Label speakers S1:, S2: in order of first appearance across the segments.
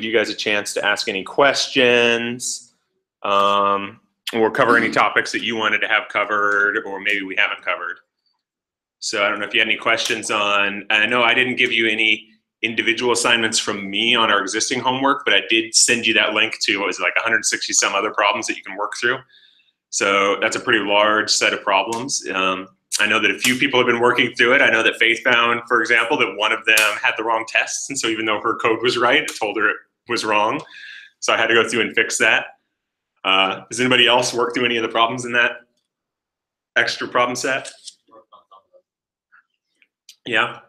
S1: you guys a chance to ask any questions, or cover any topics that you wanted to have covered, or maybe we haven't covered. So I don't know if you had any questions on, I know I didn't give you any individual assignments from me on our existing homework, but I did send you that link to, what was it, like 160 some other problems that you can work through. So that's a pretty large set of problems. I know that a few people have been working through it. I know that Faith found, for example, that one of them had the wrong tests. And so even though her code was right, it told her it was wrong. So I had to go through and fix that. Does anybody else work through any of the problems in that extra problem set? Yeah.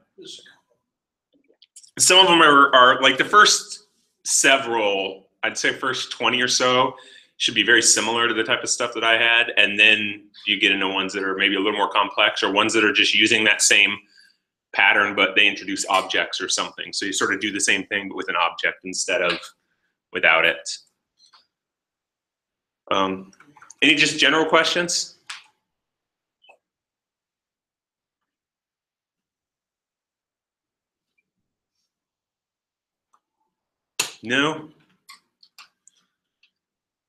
S1: Some of them are like the first several, I'd say first 20 or so should be very similar to the type of stuff that I had. And then you get into ones that are maybe a little more complex, or ones that are just using that same pattern, but they introduce objects or something. So you sort of do the same thing, but with an object instead of without it. Any just general questions? No?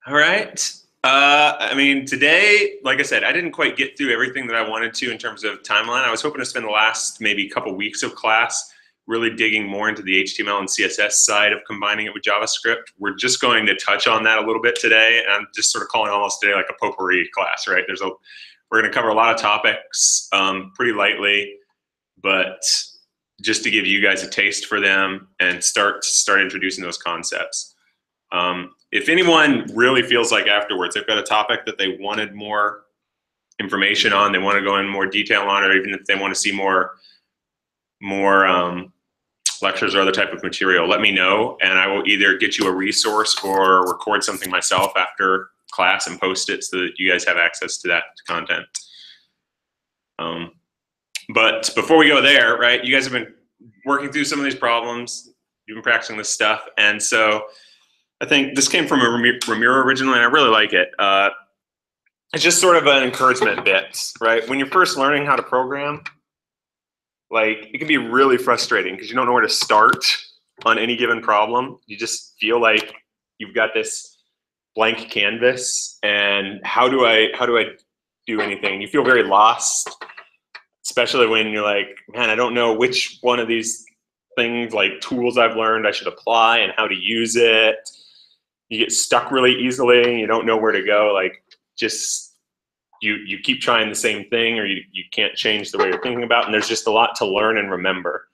S1: All right. I mean, today, like I said, I didn't quite get through everything that I wanted to in terms of timeline. I was hoping to spend the last maybe couple weeks of class really digging more into the HTML and CSS side of combining it with JavaScript. We're just going to touch on that a little bit today, and I'm just sort of calling almost today like a potpourri class, right? We're going to cover a lot of topics pretty lightly, but just to give you guys a taste for them and start introducing those concepts. If anyone really feels like afterwards they've got a topic that they wanted more information on, they want to go in more detail on, or even if they want to see more lectures or other type of material, let me know, and I will either get you a resource or record something myself after class and post it so that you guys have access to that content. But before we go there, right, you guys have been working through some of these problems, you've been practicing this stuff, and so I think this came from Ramiro originally, and I really like it. It's just sort of an encouragement bit, right? When you're first learning how to program, like, it can be really frustrating because you don't know where to start on any given problem. You just feel like you've got this blank canvas, and how do I do anything? You feel very lost, especially when you're like, man, I don't know which one of these things, like tools I've learned, I should apply and how to use it. You get stuck really easily and you don't know where to go. Like, just you keep trying the same thing, or you can't change the way you're thinking about, and there's just a lot to learn and remember.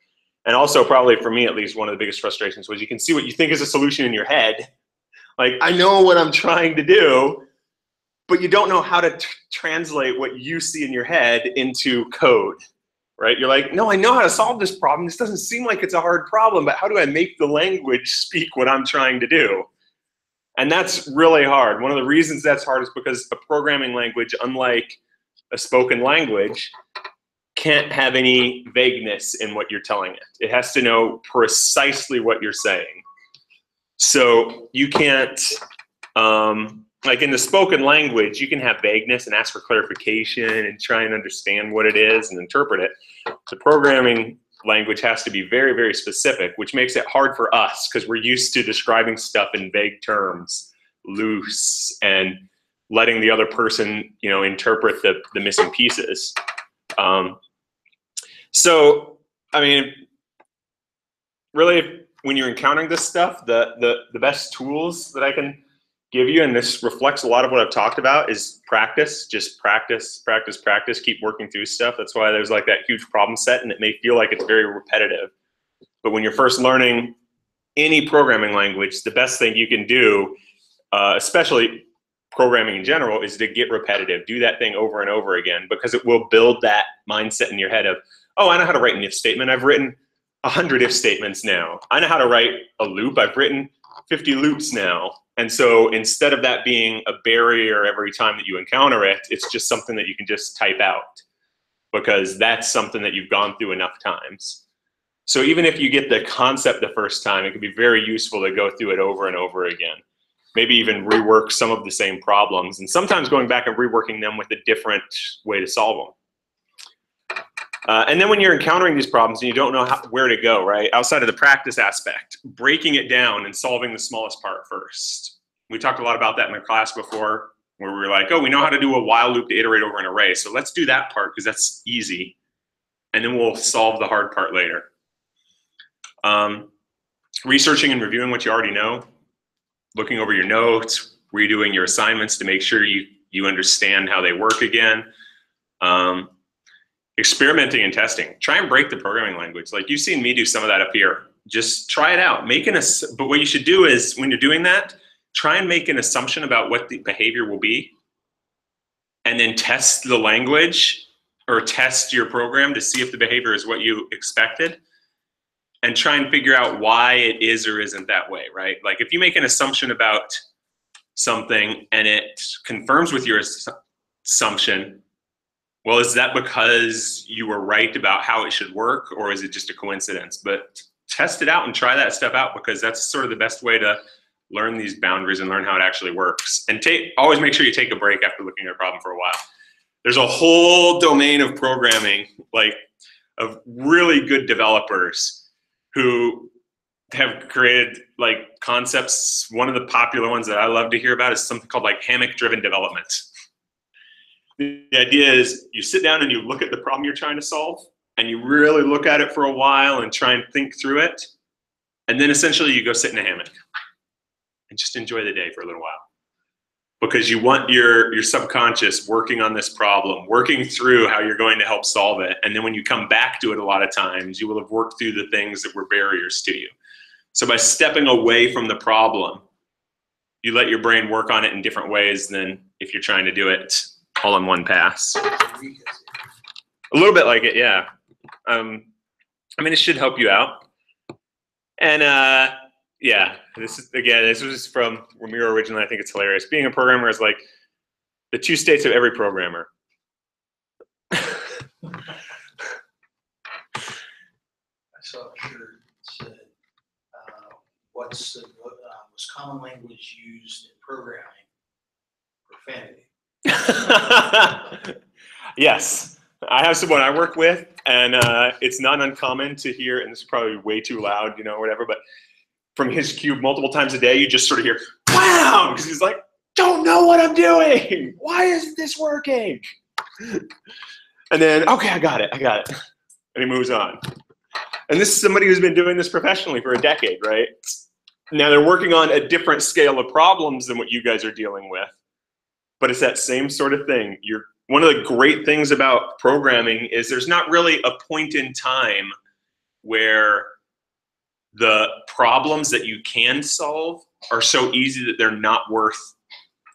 S1: And also, probably for me at least, one of the biggest frustrations was you can see what you think is a solution in your head. Like, I know what I'm trying to do, but you don't know how to translate what you see in your head into code, right? You're like, no, I know how to solve this problem. This doesn't seem like it's a hard problem, but how do I make the language speak what I'm trying to do? And that's really hard. One of the reasons that's hard is because a programming language, unlike a spoken language, can't have any vagueness in what you're telling it. It has to know precisely what you're saying. So you can't, like in the spoken language, you can have vagueness and ask for clarification and try and understand what it is and interpret it. The programming language has to be very, very specific, which makes it hard for us because we're used to describing stuff in vague terms, loose, and letting the other person, you know, interpret the missing pieces. So, I mean, really, when you're encountering this stuff, the best tools that I can give you, and this reflects a lot of what I've talked about, is practice. Just practice, practice, practice. Keep working through stuff. That's why there's like that huge problem set, and it may feel like it's very repetitive. But when you're first learning any programming language, the best thing you can do, especially programming in general, is to get repetitive. Do that thing over and over again, because it will build that mindset in your head of, oh, I know how to write an if statement. I've written 100 if statements now. I know how to write a loop. I've written 50 loops now. And so instead of that being a barrier every time that you encounter it, it's just something that you can just type out, because that's something that you've gone through enough times. So even if you get the concept the first time, it can be very useful to go through it over and over again. Maybe even rework some of the same problems, and sometimes going back and reworking them with a different way to solve them. And then when you're encountering these problems and you don't know where to go, right, outside of the practice aspect, breaking it down and solving the smallest part first. We talked a lot about that in the class before, where we were like, oh, we know how to do a while loop to iterate over an array, so let's do that part because that's easy, and then we'll solve the hard part later. Researching and reviewing what you already know, looking over your notes, redoing your assignments to make sure you understand how they work again. Experimenting and testing. Try and break the programming language. Like you've seen me do some of that up here. Just try it out. But what you should do is when you're doing that, try and make an assumption about what the behavior will be, and then test the language or test your program to see if the behavior is what you expected, and try and figure out why it is or isn't that way, right? Like if you make an assumption about something and it confirms with your assumption, well, is that because you were right about how it should work, or is it just a coincidence? But test it out and try that stuff out, because that's sort of the best way to learn these boundaries and learn how it actually works. And always make sure you take a break after looking at a problem for a while. There's a whole domain of programming, like of really good developers who have created like concepts. One of the popular ones that I love to hear about is something called like hammock-driven development. The idea is you sit down and you look at the problem you're trying to solve, and you really look at it for a while and try and think through it. And then essentially you go sit in a hammock and just enjoy the day for a little while. Because you want your subconscious working on this problem, working through how you're going to help solve it. And then when you come back to it a lot of times, you will have worked through the things that were barriers to you. So by stepping away from the problem, you let your brain work on it in different ways than if you're trying to do it all in one pass. A little bit like it, yeah. I mean, it should help you out. And yeah, this was from Ramiro originally. I think it's hilarious. Being a programmer is like the two states of every programmer.
S2: I saw a shirt that said, what's the most common language used in programming? Profanity.
S1: Yes, I have someone I work with, and it's not uncommon to hear, and this is probably way too loud, you know, whatever, but from his cube multiple times a day, you just sort of hear, wow, because he's like, don't know what I'm doing. Why isn't this working? And then, okay, I got it. And he moves on. And this is somebody who's been doing this professionally for a decade, right? Now they're working on a different scale of problems than what you guys are dealing with, but it's that same sort of thing. One of the great things about programming is there's not really a point in time where the problems that you can solve are so easy that they're not worth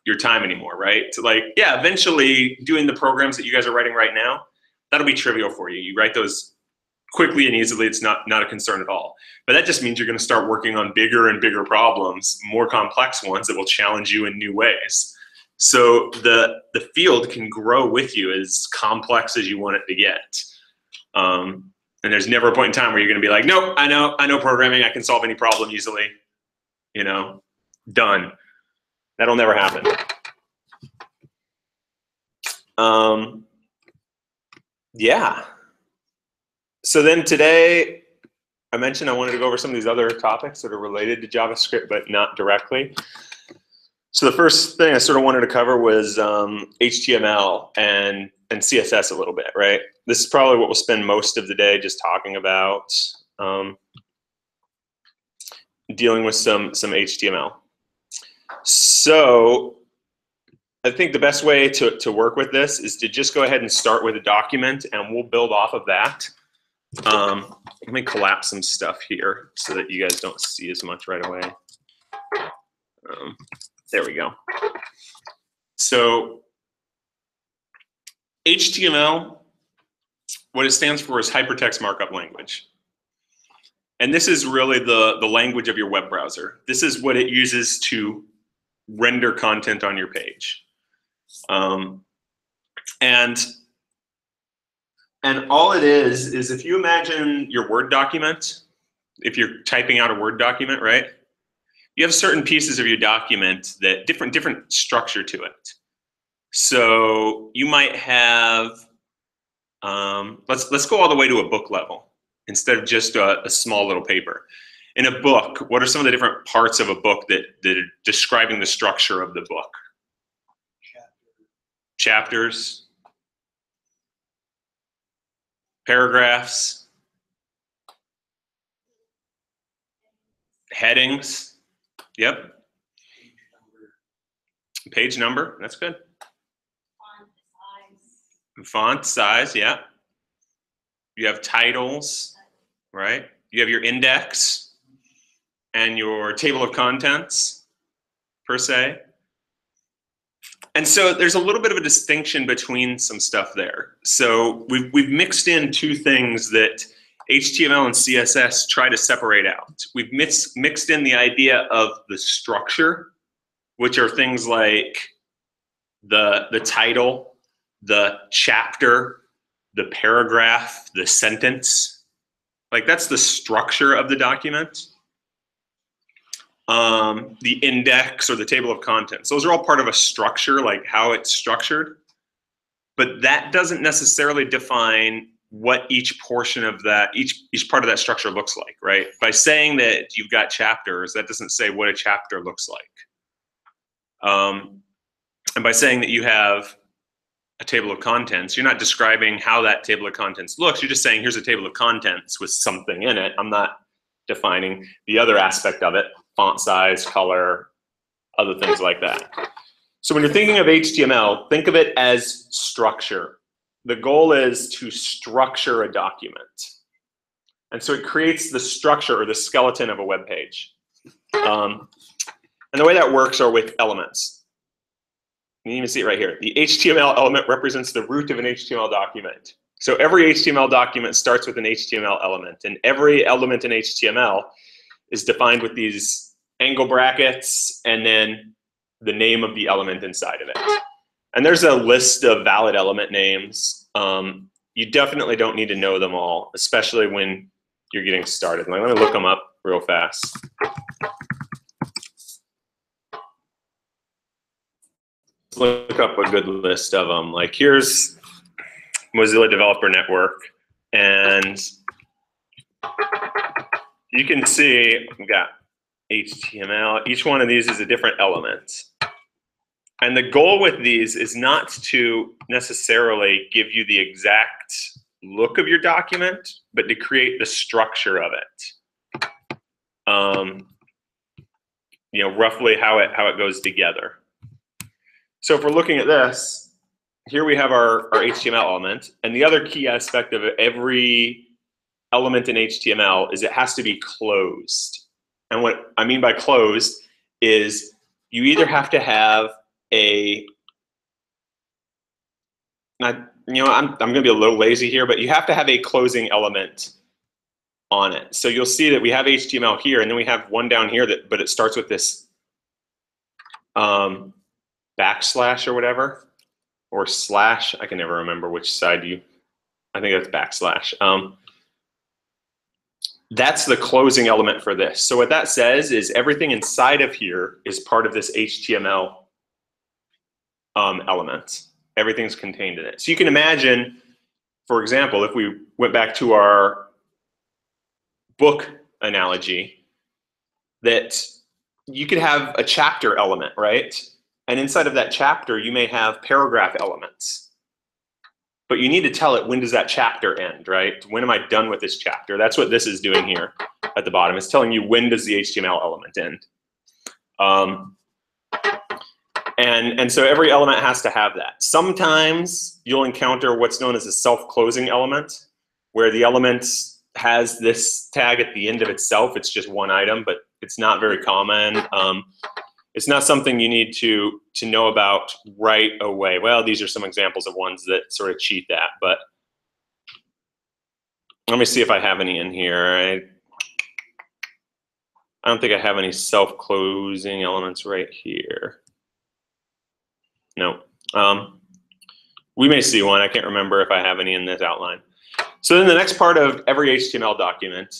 S1: your time anymore, right? So like, yeah, eventually doing the programs that you guys are writing right now, that'll be trivial for you. You write those quickly and easily, it's not a concern at all. But that just means you're gonna start working on bigger and bigger problems, more complex ones that will challenge you in new ways. So the field can grow with you as complex as you want it to get. And there's never a point in time where you're going to be like, nope, I know programming. I can solve any problem easily. You know, done. That'll never happen. Yeah. So then today, I mentioned I wanted to go over some of these other topics that are related to JavaScript, but not directly. So the first thing I sort of wanted to cover was HTML and CSS a little bit, right? This is probably what we'll spend most of the day just talking about, dealing with some HTML. So I think the best way to work with this is to just go ahead and start with a document, and we'll build off of that. Let me collapse some stuff here so that you guys don't see as much right away. There we go. So HTML, what it stands for is Hypertext Markup Language. And this is really the language of your web browser. This is what it uses to render content on your page. And all it is if you imagine your Word document, if you're typing out a Word document, right? You have certain pieces of your document that different structure to it. So you might have Let's go all the way to a book level instead of just a small little paper. In a book, what are some of the different parts of a book that are describing the structure of the book? Chapters, paragraphs, headings. Yep. Page number. That's good. Font size. Yeah. You have titles, right? You have your index and your table of contents, per se. And so there's a little bit of a distinction between some stuff there. So we've mixed in two things that HTML and CSS try to separate out. We've mixed in the idea of the structure, which are things like the title, the chapter, the paragraph, the sentence. Like that's the structure of the document. The index or the table of contents. Those are all part of a structure, like how it's structured. But that doesn't necessarily define what each portion of that, each part of that structure looks like, right? By saying that you've got chapters, that doesn't say what a chapter looks like. And by saying that you have a table of contents, you're not describing how that table of contents looks. You're just saying, here's a table of contents with something in it. I'm not defining the other aspect of it, font size, color, other things like that. So when you're thinking of HTML, think of it as structure. The goal is to structure a document. And so it creates the structure or the skeleton of a web page. And the way that works are with elements. You can even see it right here. The HTML element represents the root of an HTML document. So every HTML document starts with an HTML element, and every element in HTML is defined with these angle brackets and then the name of the element inside of it. And there's a list of valid element names. You definitely don't need to know them all, especially when you're getting started. Let me look them up real fast. Look up a good list of them. Like here's Mozilla Developer Network, and you can see we've got HTML. Each one of these is a different element. And the goal with these is not to necessarily give you the exact look of your document, but to create the structure of it. You know, roughly how it goes together. So if we're looking at this, here we have our HTML element, and the other key aspect of every element in HTML is it has to be closed. And what I mean by closed is you either have to have I'm going to be a little lazy here, but you have to have a closing element on it. So you'll see that we have HTML here, and then we have one down here but it starts with this backslash or whatever, or slash. I can never remember which side I think that's backslash. That's the closing element for this. So what that says is everything inside of here is part of this HTML element. Everything's contained in it. So you can imagine, for example, if we went back to our book analogy, that you could have a chapter element, right? And inside of that chapter, you may have paragraph elements. But you need to tell it, when does that chapter end, right? When am I done with this chapter? That's what this is doing here at the bottom. It's telling you when does the HTML element end. And so every element has to have that. Sometimes you'll encounter what's known as a self-closing element, where the element has this tag at the end of itself. It's just one item, but it's not very common. It's not something you need to know about right away. Well, these are some examples of ones that sort of cheat that, but let me see if I have any in here. I don't think I have any self-closing elements right here. No. We may see one. I can't remember if I have any in this outline. So then the next part of every HTML document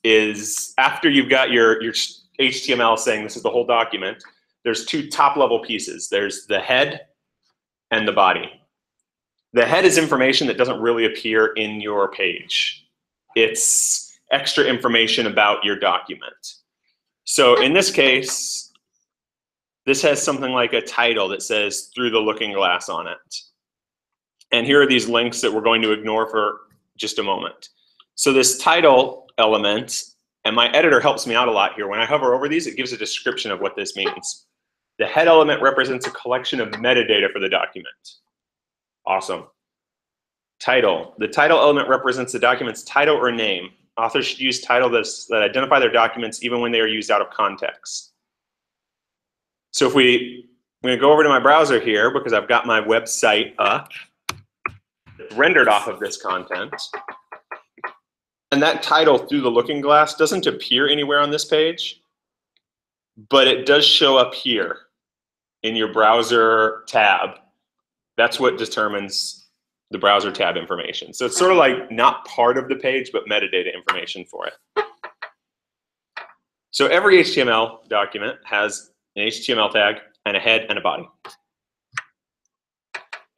S1: is, after you've got your HTML saying this is the whole document, there's two top level pieces. There's the head and the body. The head is information that doesn't really appear in your page. It's extra information about your document. So in this case, this has something like a title that says "Through the Looking Glass" on it. And here are these links that we're going to ignore for just a moment. So this title element, and my editor helps me out a lot here. When I hover over these, it gives a description of what this means. The head element represents a collection of metadata for the document. Awesome. Title. The title element represents the document's title or name. Authors should use titles that identify their documents even when they are used out of context. So if I'm going to go over to my browser here because I've got my website up, rendered off of this content. And that title "Through the Looking Glass" doesn't appear anywhere on this page, but it does show up here in your browser tab. That's what determines the browser tab information. So it's sort of like not part of the page, but metadata information for it. So every HTML document has an HTML tag and a head and a body.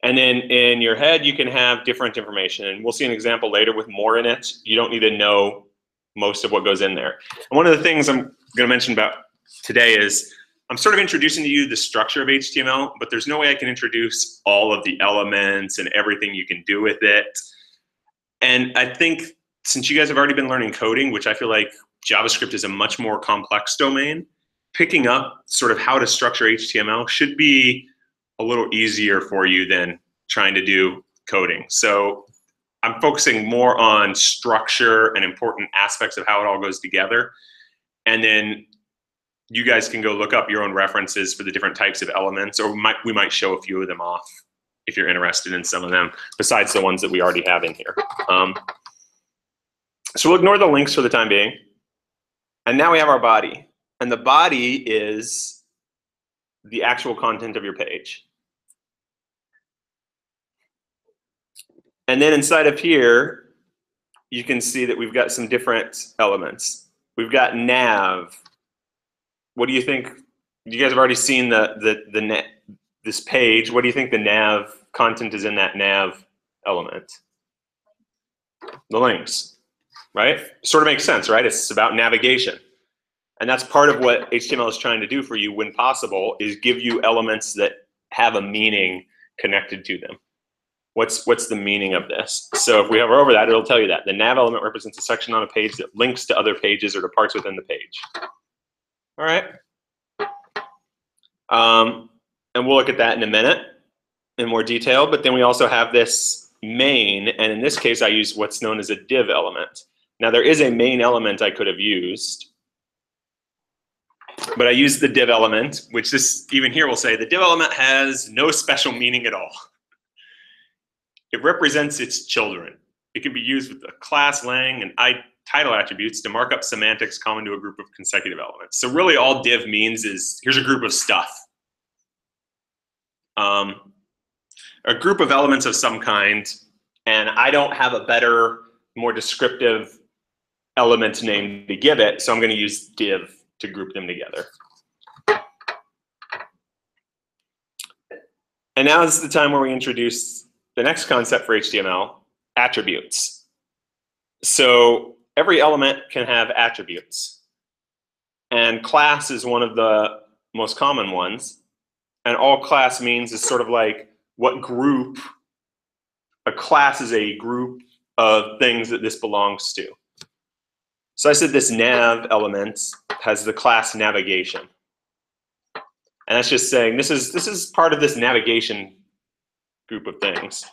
S1: And then in your head, you can have different information. And we'll see an example later with more in it. You don't need to know most of what goes in there. And one of the things I'm going to mention about today is I'm sort of introducing to you the structure of HTML, but there's no way I can introduce all of the elements and everything you can do with it. And I think since you guys have already been learning coding, which I feel like JavaScript is a much more complex domain, picking up sort of how to structure HTML should be a little easier for you than trying to do coding. So I'm focusing more on structure and important aspects of how it all goes together. And then you guys can go look up your own references for the different types of elements, or we might show a few of them off if you're interested in some of them, besides the ones that we already have in here. So we'll ignore the links for the time being. And now we have our body. And the body is the actual content of your page. And then inside of here, you can see that we've got some different elements. We've got nav. What do you think? You guys have already seen this page. What do you think the nav content is in that nav element? The links, right? Sort of makes sense, right? It's about navigation. And that's part of what HTML is trying to do for you when possible, is give you elements that have a meaning connected to them. What's the meaning of this? So if we hover over that, it'll tell you that. The nav element represents a section on a page that links to other pages or to parts within the page. All right. And we'll look at that in a minute in more detail. But then we also have this main. And in this case, I use what's known as a div element. Now, there is a main element I could have used. But I used the div element, which this even here will say the div element has no special meaning at all. It represents its children. It can be used with the class, lang, and title attributes to mark up semantics common to a group of consecutive elements. So really all div means is here's a group of stuff. A group of elements of some kind, and I don't have a better, more descriptive element name to give it, so I'm going to use div to group them together. And now is the time where we introduce the next concept for HTML, attributes. So every element can have attributes. And class is one of the most common ones. And all class means is sort of like what group, a class is a group of things that this belongs to. So I said this nav element has the class navigation. And that's just saying this is part of this navigation group of things.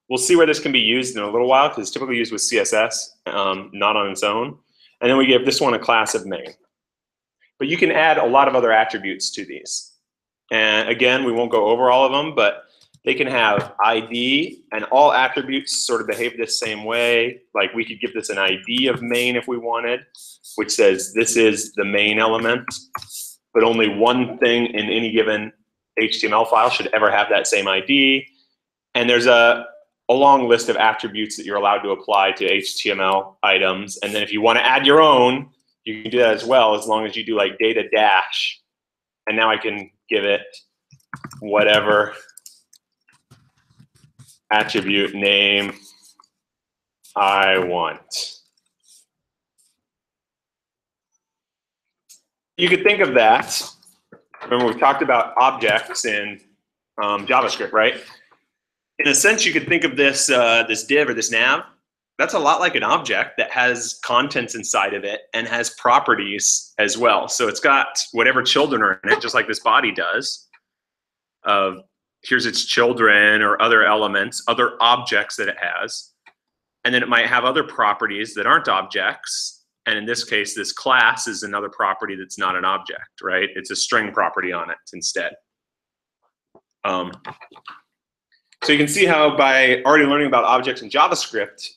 S1: We'll see where this can be used in a little while because it's typically used with CSS, not on its own. And then we give this one a class of main. But you can add a lot of other attributes to these. And again, we won't go over all of them, but they can have ID, and all attributes sort of behave the same way. Like we could give this an ID of main if we wanted, which says this is the main element, but only one thing in any given HTML file should ever have that same ID. And there's a long list of attributes that you're allowed to apply to HTML items. And then if you want to add your own, you can do that as well, as long as you do like data dash. And now I can give it whatever attribute name I want. You could think of that. Remember, we've talked about objects in JavaScript, right? In a sense, you could think of this this div or this nav. That's a lot like an object that has contents inside of it and has properties as well. So it's got whatever children are in it, just like this body does. Here's its children or other elements, other objects that it has. And then it might have other properties that aren't objects. And in this case, this class is another property that's not an object, right? It's a string property on it instead. So you can see how by already learning about objects in JavaScript,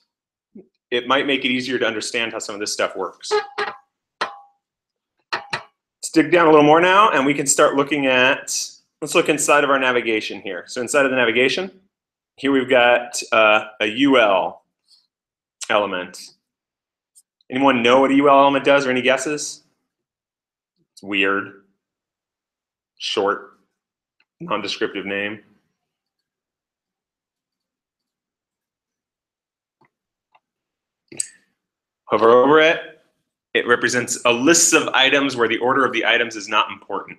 S1: it might make it easier to understand how some of this stuff works. Let's dig down a little more now, and we can start looking at, let's look inside of our navigation here. So inside of the navigation, here we've got a UL element. Anyone know what a UL element does, or any guesses? It's weird, short, non-descriptive name. Hover over it. It represents a list of items where the order of the items is not important.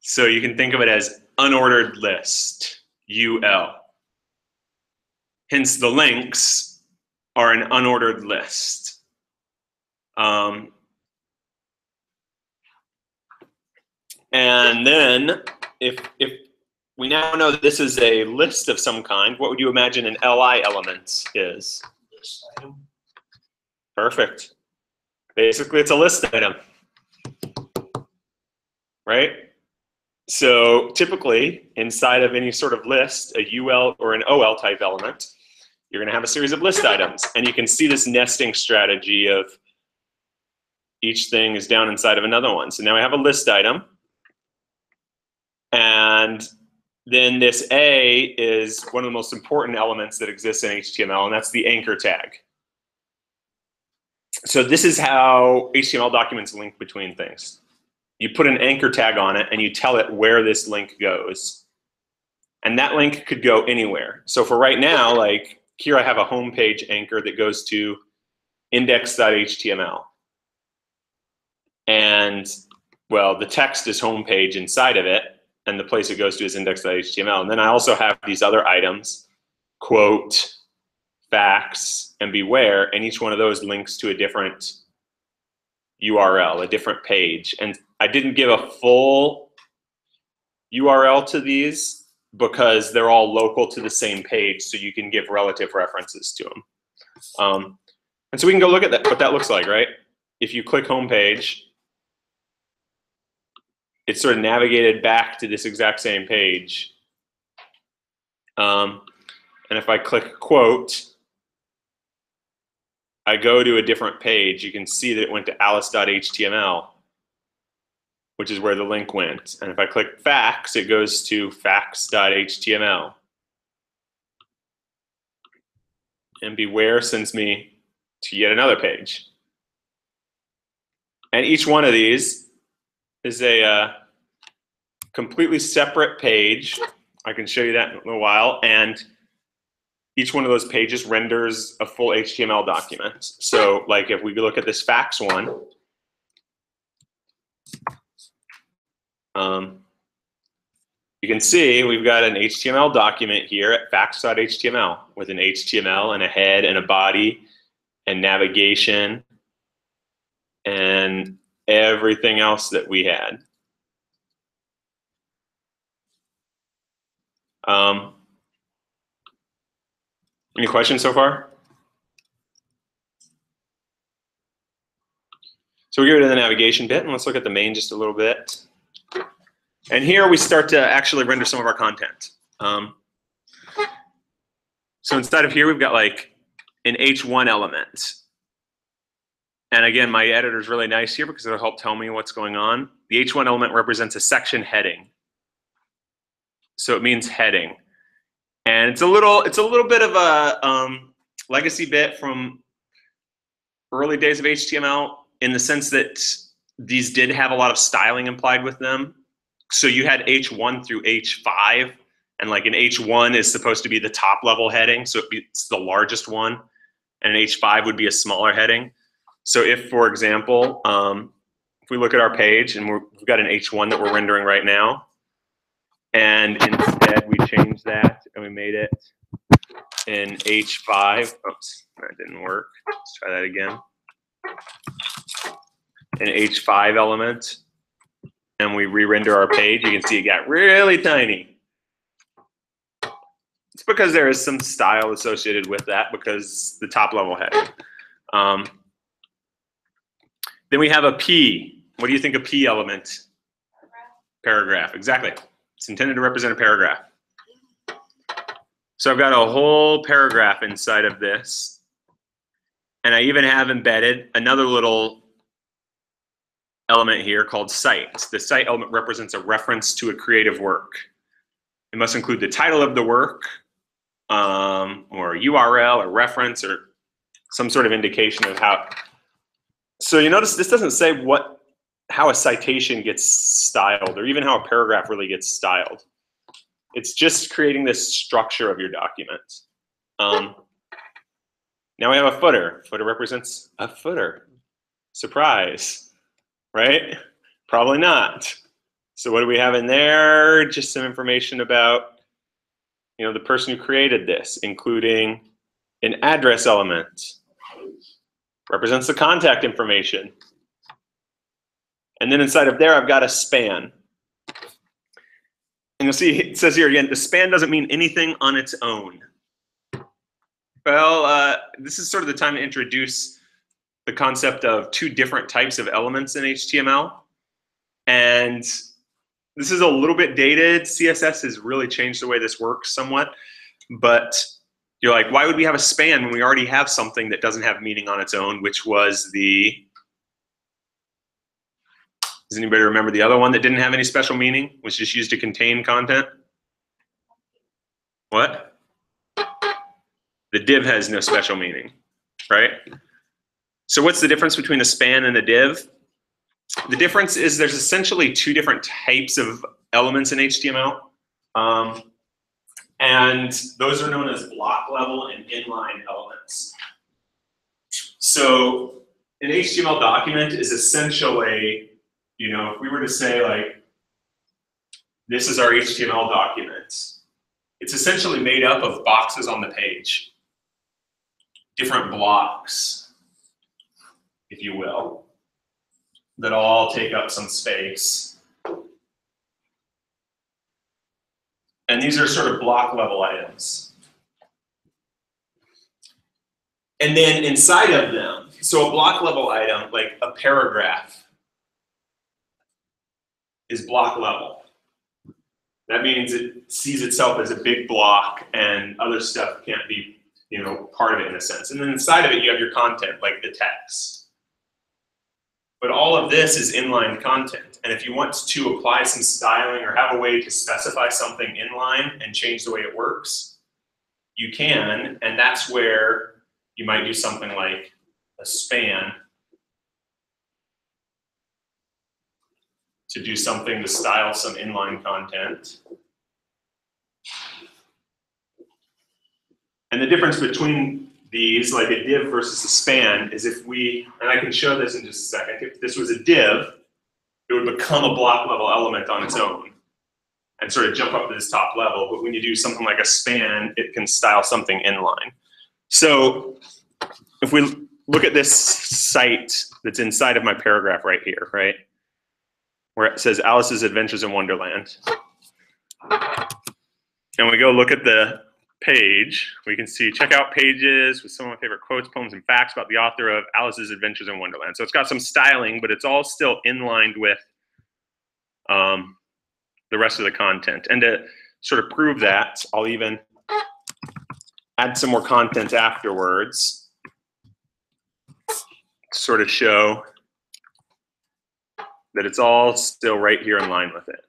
S1: So you can think of it as unordered list, UL. Hence the links are an unordered list. And then if we now know that this is a list of some kind, what would you imagine an LI element is?
S2: List item.
S1: Perfect. Basically, it's a list item, right? So typically, inside of any sort of list, a UL or an OL type element, you're going to have a series of list items. And you can see this nesting strategy of each thing is down inside of another one. So now I have a list item. And then this A is one of the most important elements that exists in HTML, and that's the anchor tag. So this is how HTML documents link between things. You put an anchor tag on it and you tell it where this link goes. And that link could go anywhere. So for right now, like here I have a home page anchor that goes to index.html. And well, the text is home page inside of it, and the place it goes to is index.html. And then I also have these other items, quote, facts, and beware, and each one of those links to a different URL, a different page. And I didn't give a full URL to these because they're all local to the same page, so you can give relative references to them. And so we can go look at that, what that looks like, right? If you click home page, it's sort of navigated back to this exact same page. And if I click quote, I go to a different page. You can see that it went to alice.html, which is where the link went. And if I click facts, it goes to facts.html. And beware sends me to yet another page. And each one of these is a completely separate page. I can show you that in a little while. And each one of those pages renders a full HTML document. So like if we look at this facts one, you can see we've got an HTML document here at facts.html with an HTML and a head and a body and navigation and everything else that we had. Any questions so far? So we go to the navigation bit, and let's look at the main just a little bit. And here we start to actually render some of our content. So inside of here, we've got like an H1 element. And again, my editor is really nice here because it'll help tell me what's going on. The H1 element represents a section heading. So it means heading. And it's a little bit of a legacy bit from early days of HTML in the sense that these did have a lot of styling implied with them. So you had H1 through H5, And like an H1 is supposed to be the top level heading, so it's the largest one, and an H5 would be a smaller heading. So if, for example, if we look at our page and we've got an H1 that we're rendering right now, and instead we changed that and we made it in H5. Oops, that didn't work. Let's try that again. An H5 element, and we re-render our page, you can see it got really tiny. It's because there is some style associated with that, because the top level heading. Then we have a P. What do you think a P element? Paragraph, exactly. It's intended to represent a paragraph. So I've got a whole paragraph inside of this. And I even have embedded another little element here called cite. The cite element represents a reference to a creative work. It must include the title of the work, or URL or reference or some sort of indication of how. So you notice this doesn't say how a citation gets styled, or even how a paragraph really gets styled. It's just creating this structure of your document. Now we have a footer. Footer represents a footer. Surprise, right? Probably not. So what do we have in there? Just some information about, the person who created this, including an address element. Represents the contact information. And then inside of there, I've got a span. And you'll see it says here again, the span doesn't mean anything on its own. Well, this is sort of the time to introduce the concept of two different types of elements in HTML. And this is a little bit dated. CSS has really changed the way this works somewhat. But you're like, why would we have a span when we already have something that doesn't have meaning on its own, which was does anybody remember the other one that didn't have any special meaning? Was just used to contain content? What? The div has no special meaning, right? So what's the difference between a span and a div? The difference is there's essentially two different types of elements in HTML. And those are known as block level and inline elements. So an HTML document is essentially, if we were to say like, this is our HTML document, it's essentially made up of boxes on the page, different blocks, if you will, that all take up some space. And these are sort of block level items. And then inside of them, so a block level item, like a paragraph, is block level. That means it sees itself as a big block and other stuff can't be, part of it in a sense. And then inside of it, you have your content, like the text. But all of this is inline content. And if you want to apply some styling or have a way to specify something inline and change the way it works, you can. And that's where you might do something like a span to do something to style some inline content. And the difference between these, like a div versus a span, is if we, and I can show this in just a second, if this was a div, it would become a block level element on its own and sort of jump up to this top level. But when you do something like a span, it can style something inline. So if we look at this site that's inside of my paragraph right here, right? Where it says Alice's Adventures in Wonderland. And we go look at the page, we can see check out pages with some of my favorite quotes, poems, and facts about the author of Alice's Adventures in Wonderland. So it's got some styling, but it's all still inlined with the rest of the content. And to sort of prove that, I'll even add some more content afterwards, sort of show that it's all still right here in line with it.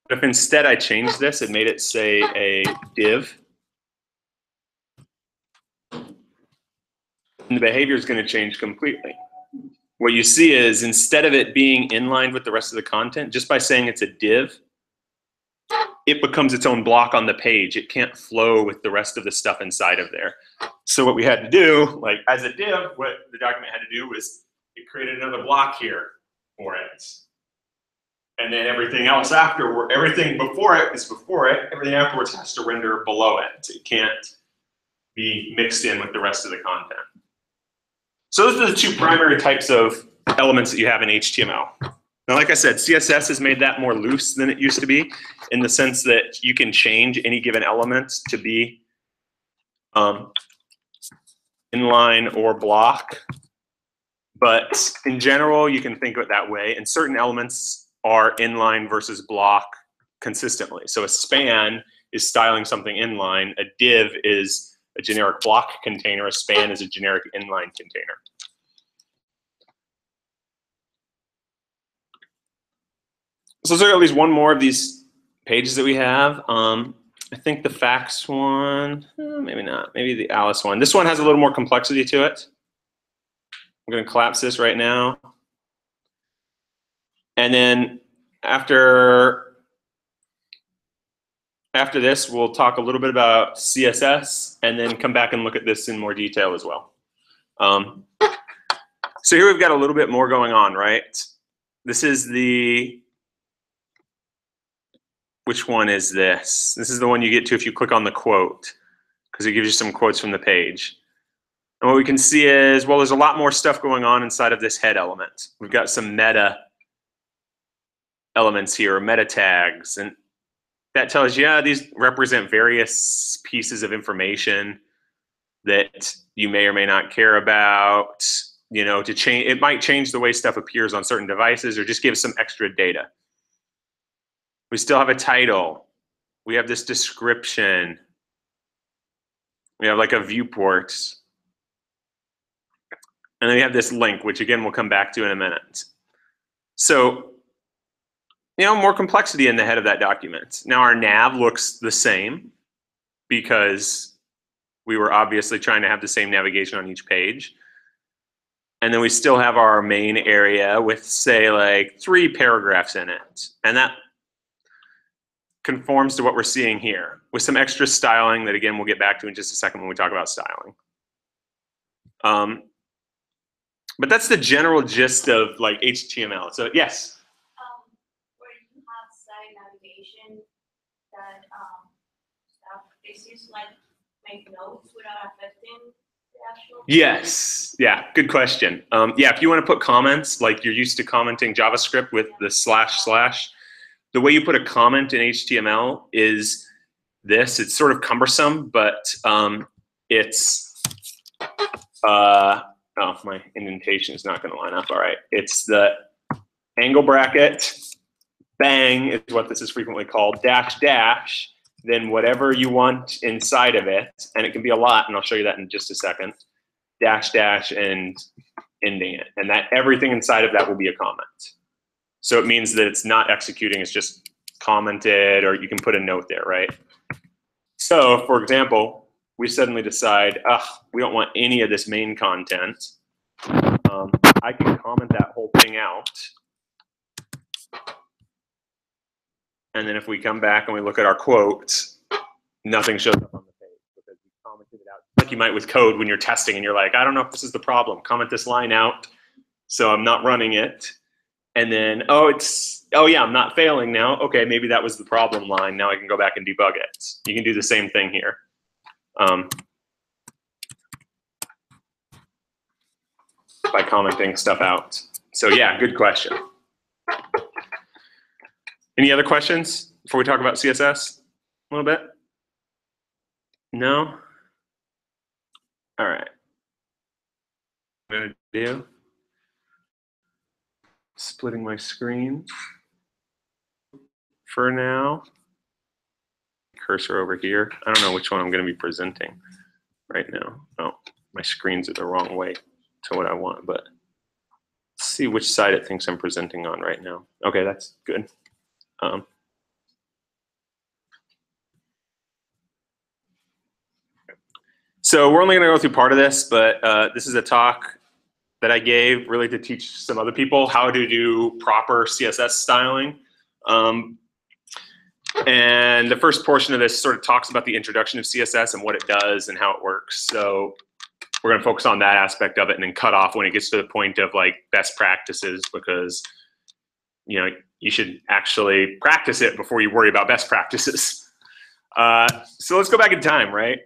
S1: If instead I changed this and made it say a div, and the behavior is going to change completely. what you see is instead of it being inlined with the rest of the content, just by saying it's a div, it becomes its own block on the page. It can't flow with the rest of the stuff inside of there. So what we had to do, like as a div, what the document had to do was it created another block here for it. And then everything else after, everything before it is before it, everything afterwards has to render below it. It can't be mixed in with the rest of the content. So those are the two primary types of elements that you have in HTML. Now, like I said, CSS has made that more loose than it used to be, in the sense that you can change any given element to be inline or block. But in general, you can think of it that way. And certain elements are inline versus block consistently. So a span is styling something inline. A div is a generic block container. A span is a generic inline container. So let's look at at least one more of these pages that we have. I think the facts one, maybe not, maybe the Alice one. This one has a little more complexity to it. I'm going to collapse this right now. And then after this, we'll talk a little bit about CSS and then come back and look at this in more detail as well. So here we've got a little bit more going on, right? This is the, which one is this? This is the one you get to if you click on the quote, because it gives you some quotes from the page. And what we can see is, well, there's a lot more stuff going on inside of this head element. We've got some meta elements here, meta tags, and that tells you, yeah, these represent various pieces of information that you may or may not care about. You know, to change, it might change the way stuff appears on certain devices or just give some extra data. We still have a title. We have this description. We have like a viewport. And then we have this link, which again, we'll come back to in a minute. So, you know, more complexity in the head of that document. Now our nav looks the same because we were obviously trying to have the same navigation on each page. And then we still have our main area with, say, like 3 paragraphs in it. And that conforms to what we're seeing here with some extra styling that, again, we'll get back to in just a second when we talk about styling. But that's the general gist of like HTML. So yes?
S3: Where you have site navigation that stuff, is this like make notes without affecting the actual?
S1: Yes. Yeah, good question. Yeah, if you want to put comments, like you're used to commenting JavaScript with the // the way you put a comment in HTML is this. It's sort of cumbersome, but it's, oh, my indentation is not going to line up. All right. It's the angle bracket, bang is what this is frequently called, dash, dash, then whatever you want inside of it, and it can be a lot, and I'll show you that in just a second, dash, dash, and ending it. And that everything inside of that will be a comment. So it means that it's not executing, it's just commented, or you can put a note there, right? So, for example, we suddenly decide, we don't want any of this main content. I can comment that whole thing out. And then if we come back and we look at our quotes, nothing shows up on the page because we commented it out. Like you might with code when you're testing and you're like, I don't know if this is the problem. Comment this line out so I'm not running it. And then, oh yeah, I'm not failing now. Okay, maybe that was the problem line. Now I can go back and debug it. You can do the same thing here. By commenting stuff out. So yeah, good question. Any other questions before we talk about CSS a little bit? No? All right. I'm gonna do splitting my screen for now. Cursor over here. I don't know which one I'm going to be presenting right now. Oh, my screens are the wrong way to what I want, but let's see which side it thinks I'm presenting on right now. Okay, that's good. So we're only going to go through part of this, but this is a talk that I gave really to teach some other people how to do proper CSS styling. And the first portion of this sort of talks about the introduction of CSS and what it does and how it works. So we're going to focus on that aspect of it and then cut off when it gets to the point of like best practices, because you know you should actually practice it before you worry about best practices. So let's go back in time, right?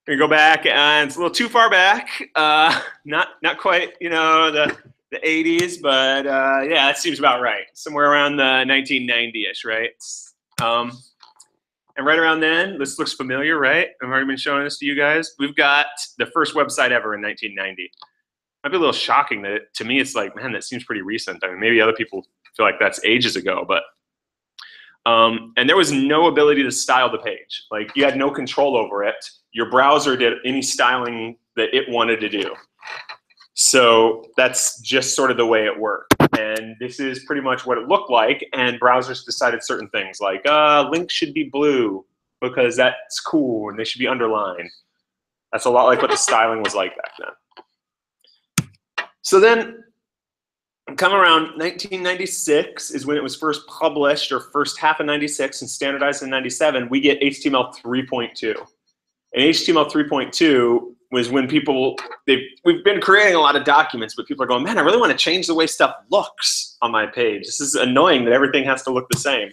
S1: We go back, and it's a little too far back. Not quite, you know, the 80s, but yeah, that seems about right. Somewhere around the 1990-ish, right? And right around then, this looks familiar, right? I've already been showing this to you guys. We've got the first website ever in 1990. Might be a little shocking that to me it's like, man, that seems pretty recent. I mean, maybe other people feel like that's ages ago, but and there was no ability to style the page. Like you had no control over it. Your browser did any styling that it wanted to do. So that's just sort of the way it worked. And this is pretty much what it looked like. And browsers decided certain things like links should be blue because that's cool and they should be underlined. That's a lot like what the styling was like back then. So then come around 1996 is when it was first published, or first half of 96 and standardized in 97, we get HTML 3.2. And HTML 3.2 was when we've been creating a lot of documents, but people are going, man, I really want to change the way stuff looks on my page. This is annoying that everything has to look the same.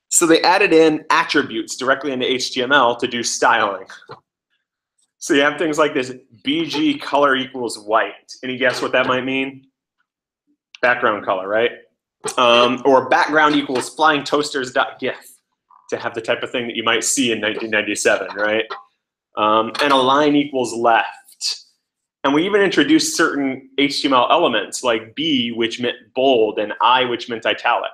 S1: So they added in attributes directly into HTML to do styling. So you have things like this BG color equals white. Any guess what that might mean? Background color, right? Or background equals flying toasters.gif to have the type of thing that you might see in 1997, right? And a line equals left. And we even introduced certain HTML elements like B, which meant bold, and I, which meant italic.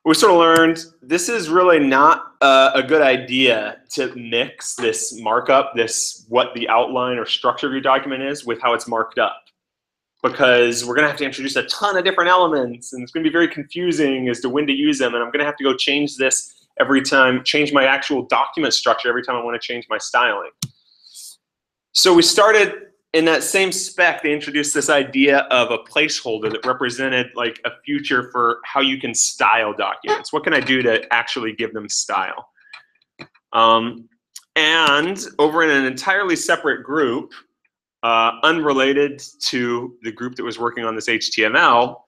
S1: We sort of learned this is really not a good idea to mix this markup, what the outline or structure of your document is, with how it's marked up. Because we're going to have to introduce a ton of different elements, and it's going to be very confusing as to when to use them, and I'm going to have to go change this every time, change my actual document structure every time I want to change my styling. So we started in that same spec, they introduced this idea of a placeholder that represented like a future for how you can style documents. What can I do to actually give them style? And over in an entirely separate group, unrelated to the group that was working on this HTML,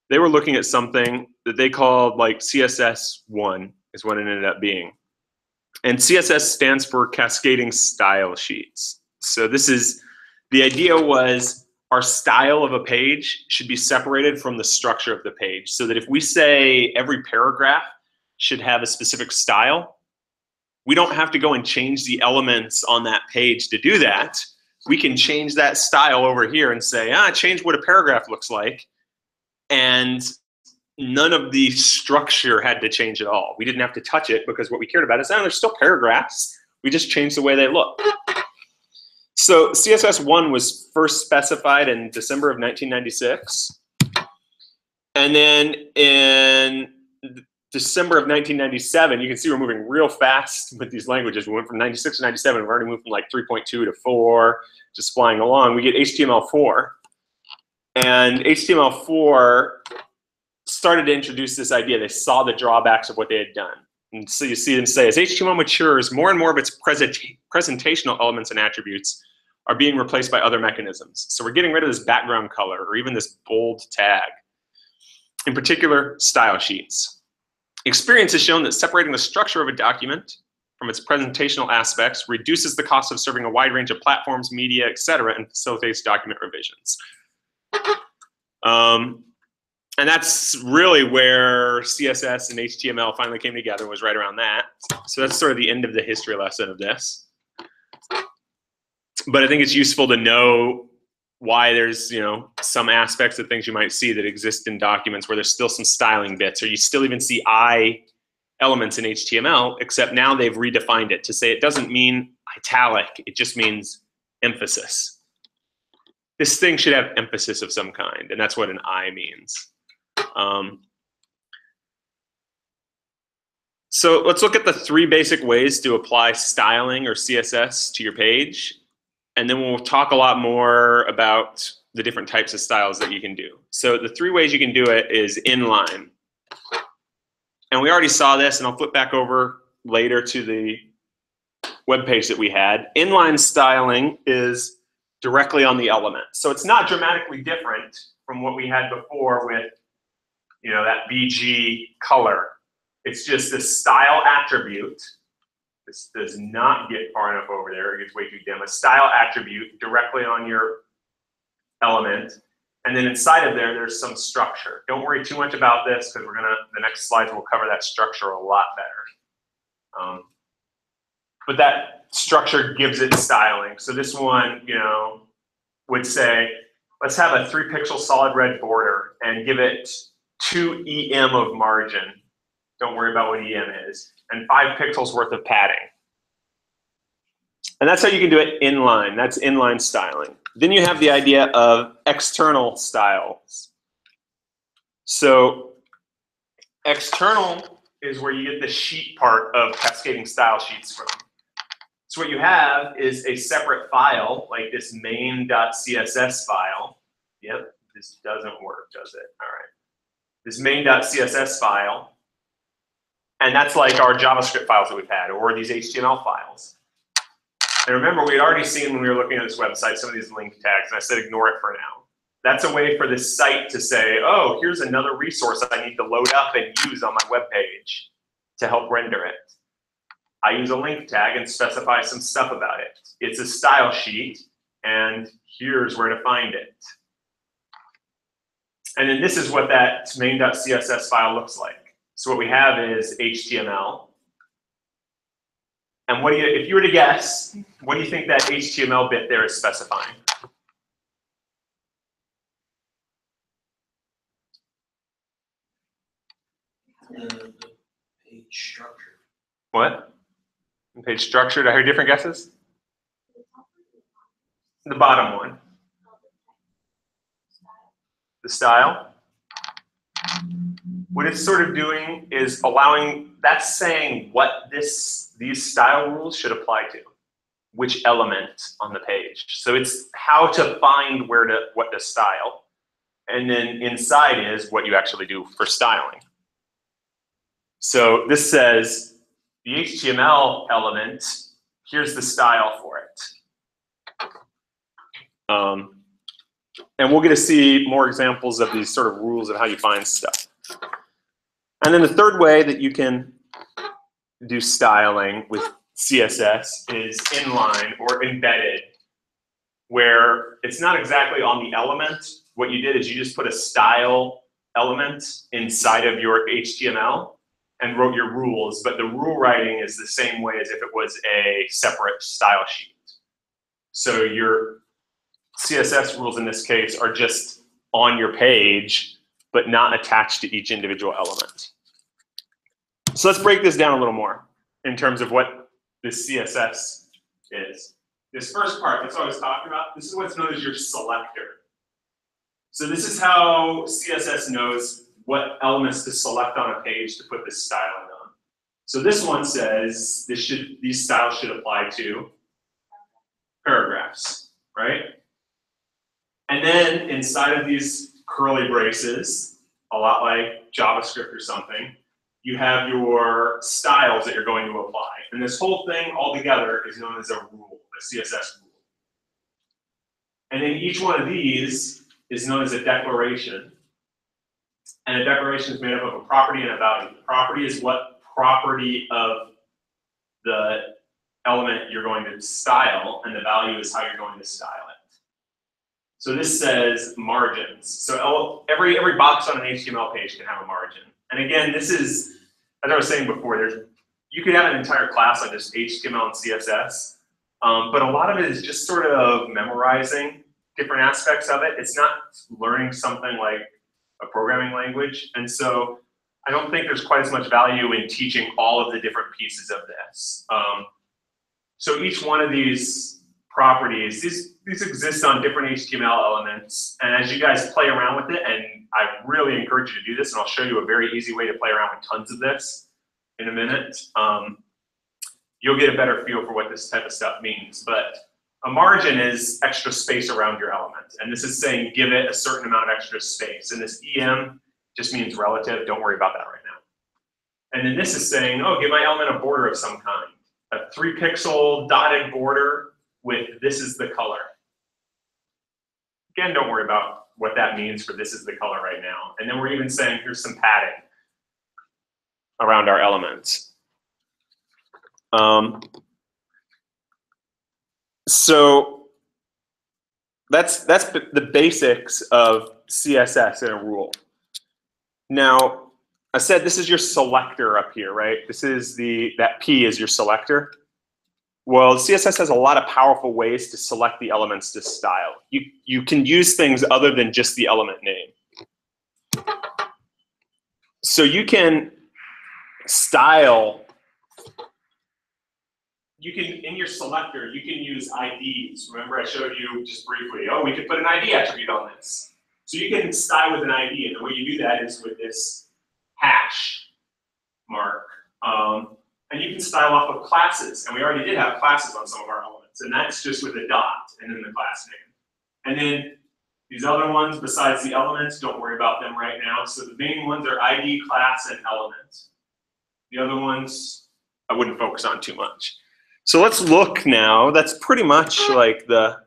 S1: they were looking at something that they called like CSS1 is what it ended up being. And CSS stands for Cascading Style Sheets. So the idea was our style of a page should be separated from the structure of the page, so that if we say every paragraph should have a specific style, we don't have to go and change the elements on that page to do that. We can change that style over here and say, change what a paragraph looks like. And none of the structure had to change at all. We didn't have to touch it because what we cared about is, there's still paragraphs. We just changed the way they look. So CSS1 was first specified in December of 1996. And then in December of 1997, you can see we're moving real fast with these languages. We went from 96 to 97. We've already moved from like 3.2 to 4, just flying along. We get HTML4. And HTML4 started to introduce this idea. They saw the drawbacks of what they had done. And so you see them say, as HTML matures, more and more of its presentational elements and attributes are being replaced by other mechanisms. So we're getting rid of this background color or even this bold tag. In particular, style sheets. Experience has shown that separating the structure of a document from its presentational aspects reduces the cost of serving a wide range of platforms, media, etc., and facilitates document revisions. And that's really where CSS and HTML finally came together, was right around that. So that's sort of the end of the history lesson of this. But I think it's useful to know why there's, some aspects of things you might see that exist in documents where there's still some styling bits, or you still even see I elements in HTML, except now they've redefined it to say it doesn't mean italic, it just means emphasis. This thing should have emphasis of some kind, and that's what an I means. So let's look at the 3 basic ways to apply styling or CSS to your page. and then we'll talk a lot more about the different types of styles that you can do. So the 3 ways you can do it is inline. And we already saw this, and I'll flip back over later to the web page that we had. Inline styling is directly on the element. So it's not dramatically different from what we had before with, you know, that BG color. It's just the style attribute. This does not get far enough over there. It gets way too dim. A style attribute directly on your element. And then inside of there, there's some structure. Don't worry too much about this because the next slides will cover that structure a lot better. But that structure gives it styling. So this one, you know, would say, let's have a 3-pixel solid red border and give it 2 EM of margin. Don't worry about what EM is. And 5 pixels worth of padding. And that's how you can do it inline. That's inline styling. Then you have the idea of external styles. So external is where you get the sheet part of cascading style sheets from. So what you have is a separate file, like this main.css file. Yep, this doesn't work, does it? All right. This main.css file. And that's like our JavaScript files that we've had, or these HTML files. And remember, we had already seen when we were looking at this website some of these link tags, and I said ignore it for now. That's a way for this site to say, oh, here's another resource I need to load up and use on my web page to help render it. I use a link tag and specify some stuff about it. It's a style sheet, and here's where to find it. And then this is what that main.css file looks like. So what we have is HTML. And what do you, if you were to guess, what do you think that HTML bit there is specifying?
S2: The page structure.
S1: What? Page structure, did I hear different guesses? The bottom one. The style. What it's sort of doing is allowing, that's saying what these style rules should apply to, which element on the page. So it's how to find what to style. And then inside is what you actually do for styling. So this says the HTML element, here's the style for it. And we'll get to see more examples of these sort of rules of how you find stuff. And then the third way that you can do styling with CSS is inline or embedded, where it's not exactly on the element. What you did is you just put a style element inside of your HTML and wrote your rules, but the rule writing is the same way as if it was a separate style sheet. So your CSS rules in this case are just on your page, but not attached to each individual element. So let's break this down a little more in terms of what this CSS is. This first part, that's what I was talking about, this is what's known as your selector. So this is how CSS knows what elements to select on a page to put this styling on. So this one says these styles should apply to paragraphs, right? And then inside of these curly braces, a lot like JavaScript or something, you have your styles that you're going to apply. And this whole thing altogether is known as a rule, a CSS rule. And then each one of these is known as a declaration. And a declaration is made up of a property and a value. The property is what property of the element you're going to style, and the value is how you're going to style it. So this says margins. So every box on an HTML page can have a margin. And again, this is, as I was saying before, you could have an entire class on just HTML and CSS, but a lot of it is just sort of memorizing different aspects of it. It's not learning something like a programming language. And so I don't think there's quite as much value in teaching all of the different pieces of this. So each one of these properties, these exist on different HTML elements. And as you guys play around with it, and I really encourage you to do this, and I'll show you a very easy way to play around with tons of this in a minute, you'll get a better feel for what this type of stuff means. But A margin is extra space around your element. And this is saying give it a certain amount of extra space. And this EM just means relative. Don't worry about that right now. And then this is saying, oh, give my element a border of some kind. A 3-pixel dotted border with this is the color. Again, don't worry about what that means for this is the color right now. And then we're even saying here's some padding around our elements. So that's the basics of CSS in a rule. Now, I said this is your selector up here, right? This is that P is your selector. Well, CSS has a lot of powerful ways to select the elements to style. You can use things other than just the element name. So you can style. You can, in your selector, you can use IDs. Remember I showed you just briefly, oh, we could put an ID attribute on this. So you can style with an ID, and the way you do that is with this hash mark. And you can style off of classes, and we already did have classes on some of our elements, and that's just with a dot and then the class name. And then these other ones, besides the elements, don't worry about them right now. So the main ones are ID, class, and element. The other ones, I wouldn't focus on too much. So let's look now. That's pretty much like the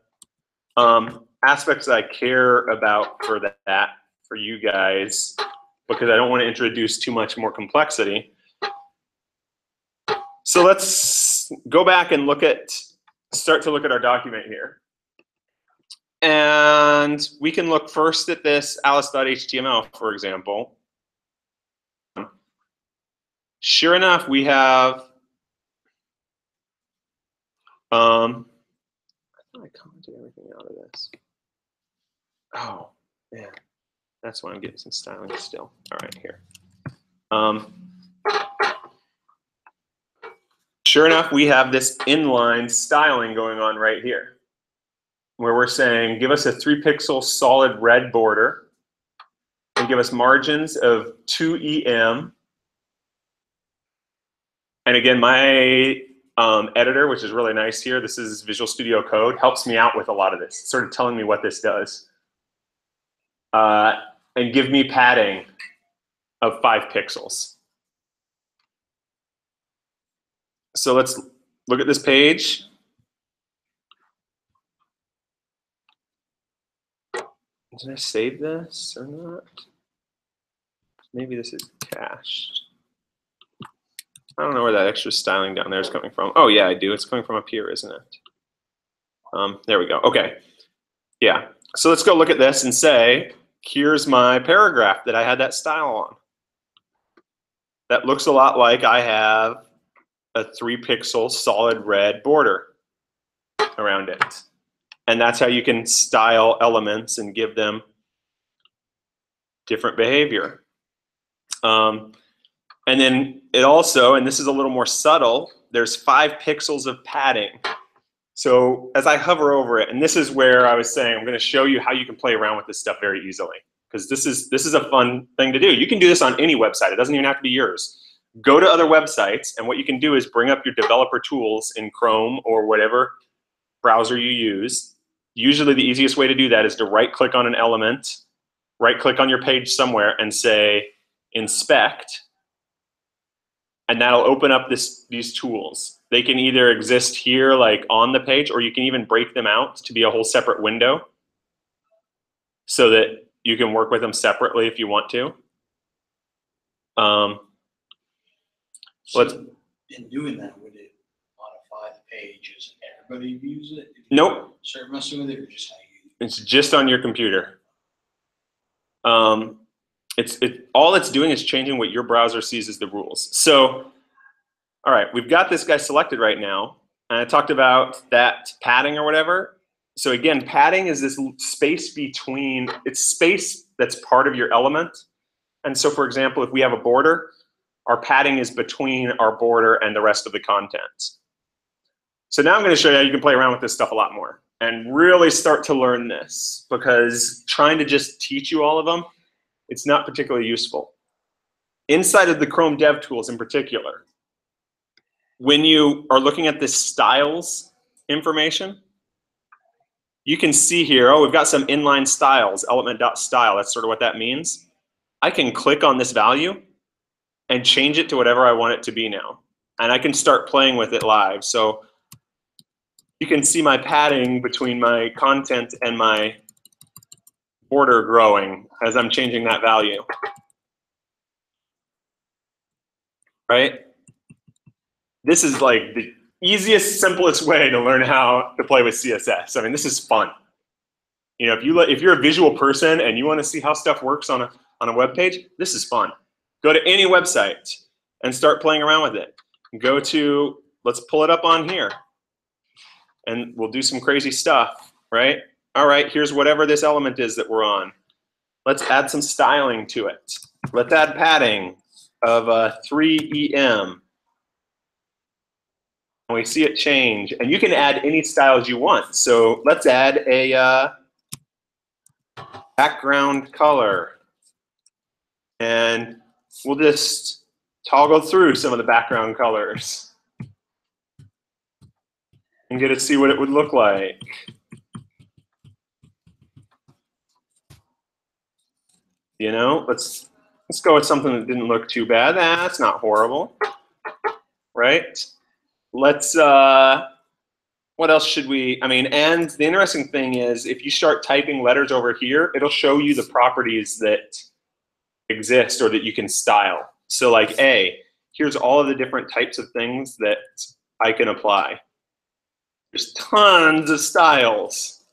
S1: aspects that I care about for that, for you guys, because I don't want to introduce too much more complexity. So let's go back and start to look at our document here. And we can look first at this alice.html, for example. Sure enough, we have, I thought I commented everything out of this. Oh, man. That's why I'm getting some styling still. All right, here. Sure enough, we have this inline styling going on right here, where we're saying, give us a 3-pixel solid red border, and give us margins of 2 EM. And again, my editor, which is really nice here, this is Visual Studio Code, helps me out with a lot of this. It's sort of telling me what this does. And give me padding of 5 pixels. So let's look at this page. Did I save this or not? Maybe this is cached. I don't know where that extra styling down there is coming from. Oh yeah, I do. It's coming from up here, isn't it? There we go. Okay. Yeah. So let's go look at this and say, here's my paragraph that I had that style on. That looks a lot like I have a 3-pixel solid red border around it. And that's how you can style elements and give them different behavior. And then it also, and this is a little more subtle, there's 5 pixels of padding. So as I hover over it, and this is where I was saying I'm going to show you how you can play around with this stuff very easily, because this is a fun thing to do. You can do this on any website. It doesn't even have to be yours. Go to other websites, and what you can do is bring up your developer tools in Chrome or whatever browser you use. Usually the easiest way to do that is to right-click on an element, right-click on your page somewhere, and say inspect, and that'll open up these tools. They can either exist here like on the page, or you can even break them out to be a whole separate window so that you can work with them separately if you want to.
S2: So in doing that, would it modify the page as everybody views it?
S1: Nope.
S2: Start messing with it, or just how you?
S1: It's just on your computer. All it's doing is changing what your browser sees as the rules. So, all right, we've got this guy selected right now, and I talked about that padding or whatever. So again, padding is this space between, it's space that's part of your element. And so for example, if we have a border, our padding is between our border and the rest of the content. So now I'm going to show you how you can play around with this stuff a lot more and really start to learn this, because trying to just teach you all of them, it's not particularly useful. Inside of the Chrome Dev Tools in particular, when you are looking at this styles information, you can see here, oh, we've got some inline styles, element.style. That's sort of what that means. I can click on this value and change it to whatever I want it to be now. And I can start playing with it live. So you can see my padding between my content and my border growing as I'm changing that value. Right? This is like the easiest, simplest way to learn how to play with CSS. I mean, this is fun. You know, if you're a visual person and you want to see how stuff works on a web page, this is fun. Go to any website and start playing around with it. Go to, let's pull it up on here, and we'll do some crazy stuff, right? All right, here's whatever this element is that we're on. Let's add some styling to it. Let's add padding of 3EM. And we see it change. And you can add any styles you want. So let's add a background color. And we'll just toggle through some of the background colors and get to see what it would look like. You know, let's go with something that didn't look too bad. That's not horrible, right? Let's, what else should we, I mean, and the interesting thing is if you start typing letters over here, it'll show you the properties that exist or that you can style. So like A, here's all of the different types of things that I can apply. There's tons of styles.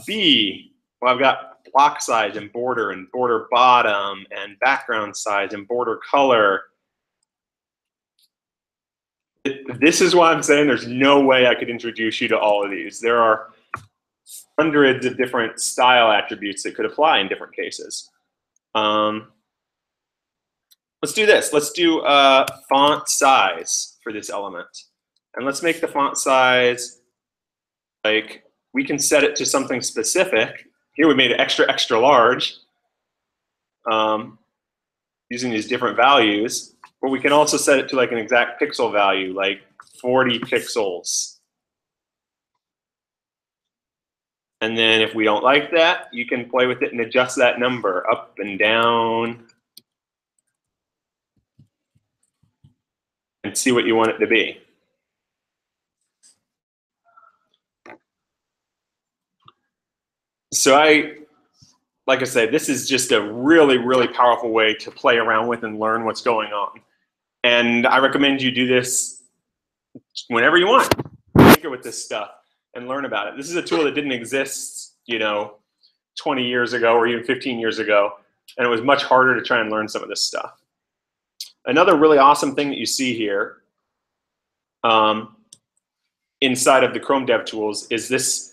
S1: B, well, I've got block size and border bottom and background size and border color. This is why I'm saying there's no way I could introduce you to all of these. There are hundreds of different style attributes that could apply in different cases. Let's do this. Let's do font size for this element. And let's make the font size, like, we can set it to something specific. Here we made it extra, extra large using these different values. But we can also set it to like an exact pixel value, like 40 pixels. And then if we don't like that, you can play with it and adjust that number up and down and see what you want it to be. So like I said, this is just a really, really powerful way to play around with and learn what's going on. And I recommend you do this whenever you want. Tinker with this stuff and learn about it. This is a tool that didn't exist, you know, 20 years ago or even 15 years ago. And it was much harder to try and learn some of this stuff. Another really awesome thing that you see here inside of the Chrome DevTools is this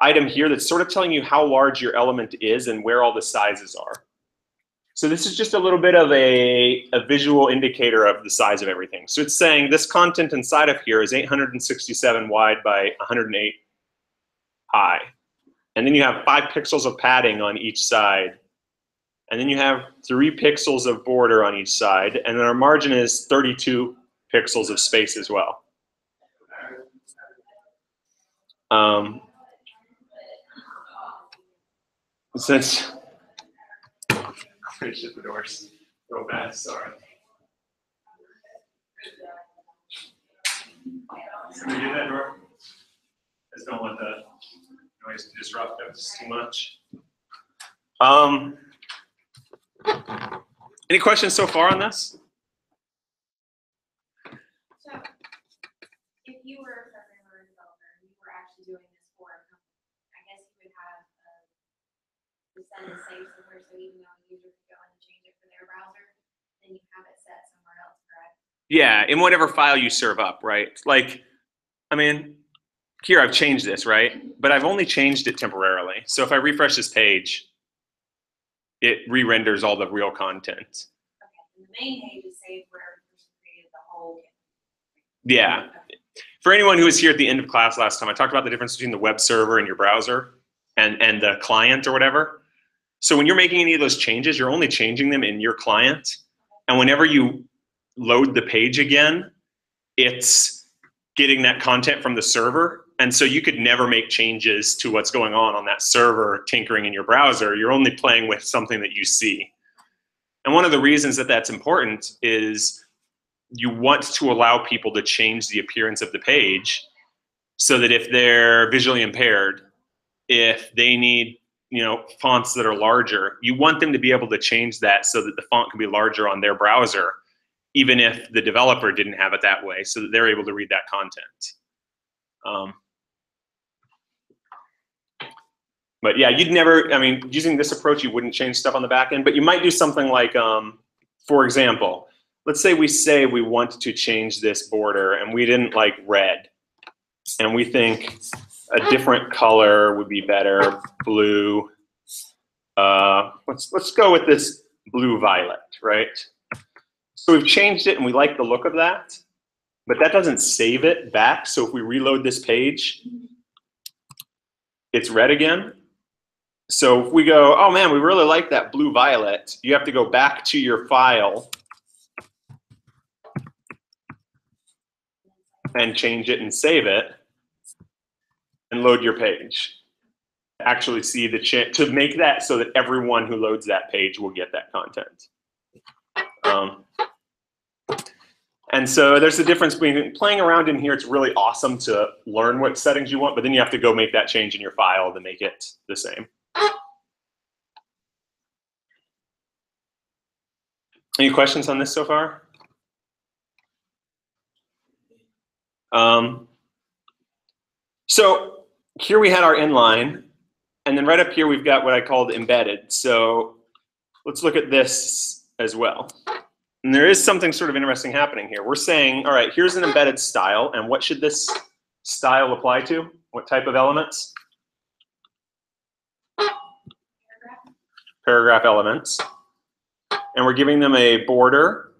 S1: item here that's sort of telling you how large your element is and where all the sizes are. So this is just a little bit of a visual indicator of the size of everything. So it's saying this content inside of here is 867 wide by 108 high. And then you have 5 pixels of padding on each side. And then you have 3 pixels of border on each side. And then our margin is 32 pixels of space as well. Since shut the doors real bad, sorry. Can we do that door? I just don't want the noise to disrupt us too much. Any questions so far on this?
S3: So, if you were a programmer or developer and you were actually doing this for a company, I guess you would have the sentence saved somewhere, so even though a user could go in and change it for their browser, then you have it set somewhere else, correct?
S1: Yeah, in whatever file you serve up, right? Like, I mean, here I've changed this, right? But I've only changed it temporarily. So if I refresh this page, it re-renders all the real content.
S3: Okay, and the main page is saved where the person created the whole.
S1: Yeah.
S3: Okay.
S1: For anyone who was here at the end of class last time, I talked about the difference between the web server and your browser and the client or whatever. So when you're making any of those changes, you're only changing them in your client. And whenever you load the page again, it's getting that content from the server And so you could never make changes to what's going on that server tinkering in your browser. You're only playing with something that you see. And one of the reasons that that's important is you want to allow people to change the appearance of the page so that if they're visually impaired, if they need fonts that are larger, you want them to be able to change that so that the font can be larger on their browser, even if the developer didn't have it that way, so that they're able to read that content. But yeah, you'd never, I mean, using this approach, you wouldn't change stuff on the back end, but you might do something like, for example, let's say we want to change this border and we didn't like red, and we think a different color would be better, blue. Let's go with this blue violet, right? So we've changed it and we like the look of that, but that doesn't save it back. So if we reload this page, it's red again. So if we go, oh man, we really like that blue violet, you have to go back to your file and change it and save it and load your page. Actually see the to make that so that everyone who loads that page will get that content. And so there's a difference between playing around in here. It's really awesome to learn what settings you want, but then you have to go make that change in your file to make it the same. Any questions on this so far? So here we had our inline, and then right up here we've got what I called embedded. So let's look at this as well. And there is something sort of interesting happening here. We're saying, all right, here's an embedded style, and what should this style apply to? What type of elements? Paragraph elements. And we're giving them a border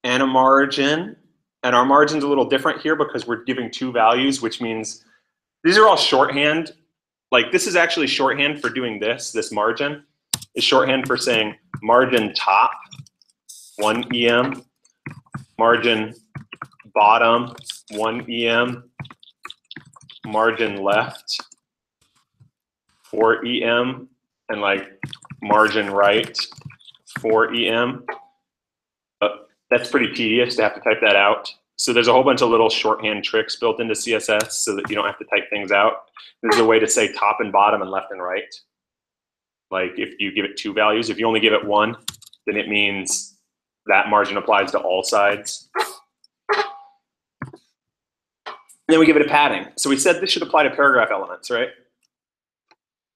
S1: and a margin. And our margin's a little different here because we're giving two values, which means these are all shorthand. Like this is actually shorthand for doing this. This margin is shorthand for saying margin top, 1 EM, margin bottom, 1 EM, margin left, 4 EM, and like margin right, 4 EM. That's pretty tedious to have to type that out. So there's a whole bunch of little shorthand tricks built into CSS so that you don't have to type things out. There's a way to say top and bottom and left and right. Like if you give it two values, if you only give it one, then it means that margin applies to all sides. And then we give it a padding. So we said this should apply to paragraph elements, right?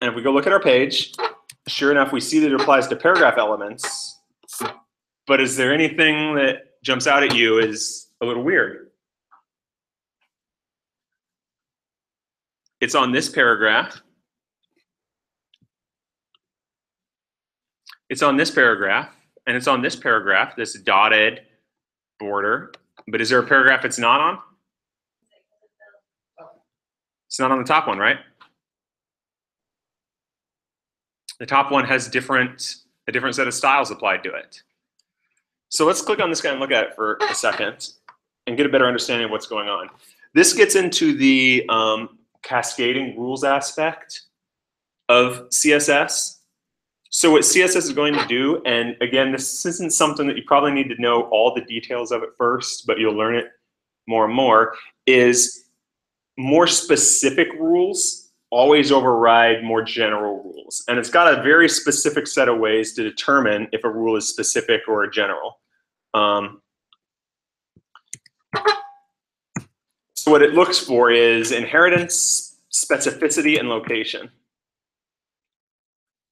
S1: And if we go look at our page, sure enough, we see that it applies to paragraph elements. But is there anything that jumps out at you as a little weird? It's on this paragraph. It's on this paragraph. And it's on this paragraph, this dotted border. But is there a paragraph it's not on? It's not on the top one, right? The top one has a different set of styles applied to it. So let's click on this guy and look at it for a second and get a better understanding of what's going on. This gets into the cascading rules aspect of CSS. So what CSS is going to do, and again, this isn't something that you probably need to know all the details of it first, but you'll learn it more and more, is more specific rules always override more general rules. And it's got a very specific set of ways to determine if a rule is specific or a general. So what it looks for is inheritance, specificity, and location.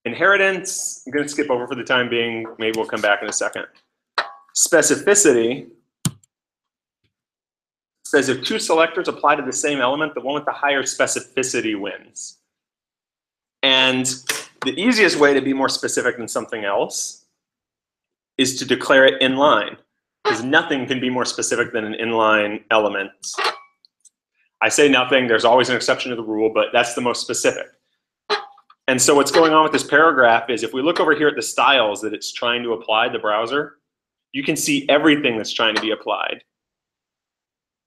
S1: Inheritance, I'm going to skip over for the time being. Maybe we'll come back in a second. Specificity says if two selectors apply to the same element, the one with the higher specificity wins. And the easiest way to be more specific than something else is to declare it inline, because nothing can be more specific than an inline element. I say nothing, there's always an exception to the rule, but that's the most specific. And so what's going on with this paragraph is if we look over here at the styles that it's trying to apply, the browser, you can see everything that's trying to be applied.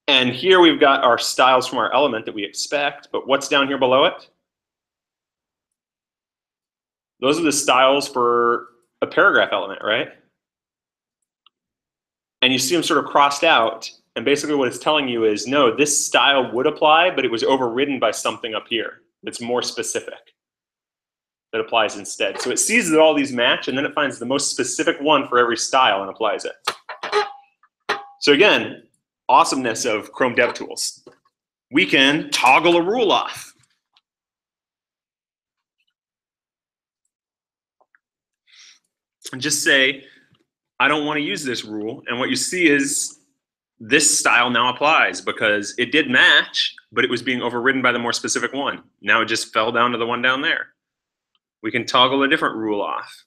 S1: And here we've got our styles from our element that we expect, but what's down here below it? Those are the styles for a paragraph element, right? And you see them sort of crossed out, and basically what it's telling you is, no, this style would apply, but it was overridden by something up here that's more specific that applies instead. So it sees that all these match, and then it finds the most specific one for every style and applies it. So again, awesomeness of Chrome DevTools. We can toggle a rule off. And just say, I don't want to use this rule. And what you see is this style now applies because it did match, but it was being overridden by the more specific one. Now it just fell down to the one down there. We can toggle a different rule off.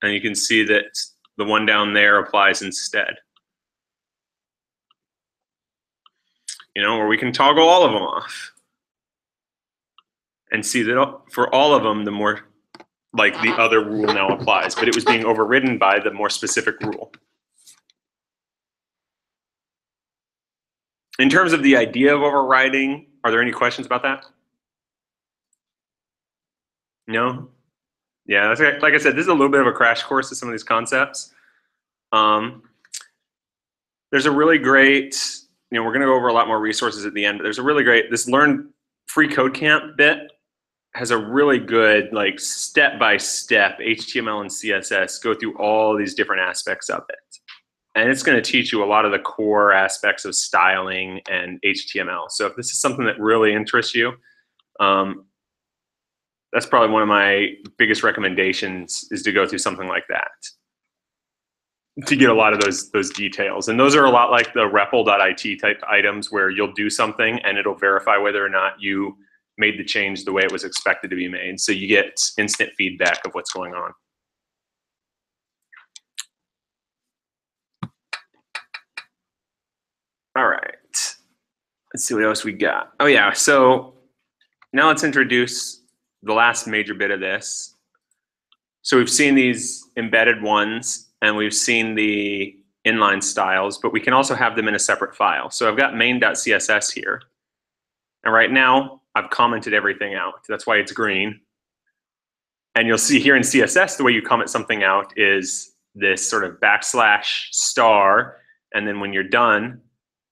S1: And you can see that the one down there applies instead. Or we can toggle all of them off and see that for all of them, the more like the other rule now applies, but it was being overridden by the more specific rule. In terms of the idea of overriding, are there any questions about that? No? Yeah, that's, like I said, this is a little bit of a crash course to some of these concepts. There's a really great, we're going to go over a lot more resources at the end, but there's a really great, this Learn Free Code Camp bit has a really good like step-by-step HTML and CSS, go through all these different aspects of it. And it's going to teach you a lot of the core aspects of styling and HTML. So if this is something that really interests you, that's probably one of my biggest recommendations, is to go through something like that to get a lot of those details. And those are a lot like the REPL.it type items where you'll do something and it'll verify whether or not you made the change the way it was expected to be made. So you get instant feedback of what's going on. All right, let's see what else we got. Oh yeah, so now let's introduce the last major bit of this. So we've seen these embedded ones and we've seen the inline styles, but we can also have them in a separate file. So I've got main.css here. And right now, I've commented everything out. That's why it's green. And you'll see here in CSS, the way you comment something out is this sort of \***. And then when you're done,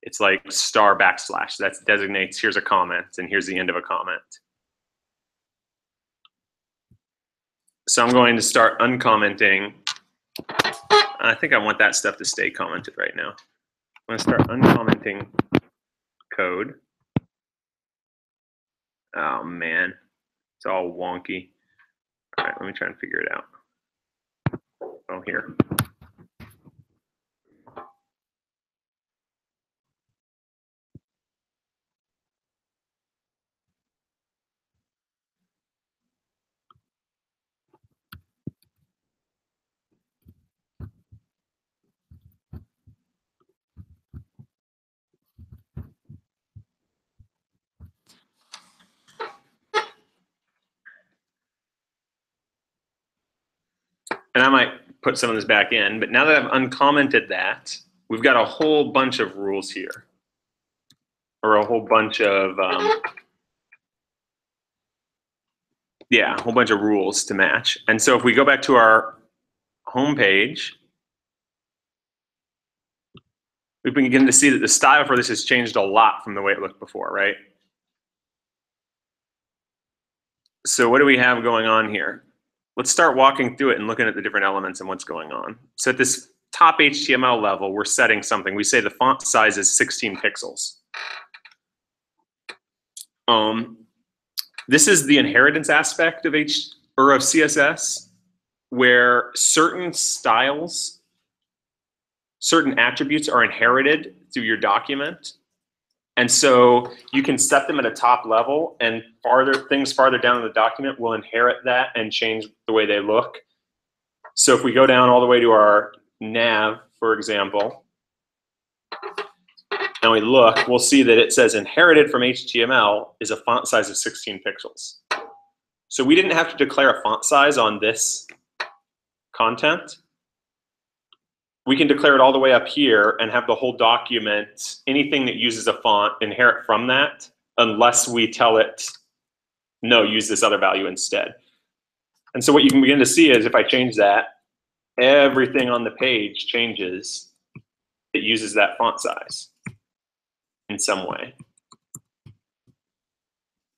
S1: it's like *\\. That designates here's a comment and here's the end of a comment. So I'm going to start uncommenting. I think I want that stuff to stay commented right now. I'm going to start uncommenting code. Oh man, it's all wonky. All right, let me try and figure it out. Oh, here. And I might put some of this back in, but now that I've uncommented that, we've got a whole bunch of rules here, or a whole bunch of, yeah, a whole bunch of rules to match. And so if we go back to our home page, we begin to see that the style for this has changed a lot from the way it looked before, right? So what do we have going on here? Let's start walking through it and looking at the different elements and what's going on. So at this top HTML level, we're setting something. We say the font size is 16 pixels. This is the inheritance aspect of CSS, where certain styles, certain attributes are inherited through your document. And so you can set them at a top level, and things farther down in the document will inherit that and change the way they look. So if we go down all the way to our nav, for example, and we look, we'll see that it says inherited from HTML is a font size of 16 pixels. So we didn't have to declare a font size on this content. we can declare it all the way up here and have the whole document, anything that uses a font, inherit from that, unless we tell it, no, use this other value instead. And so what you can begin to see is if I change that, everything on the page changes. It uses that font size in some way,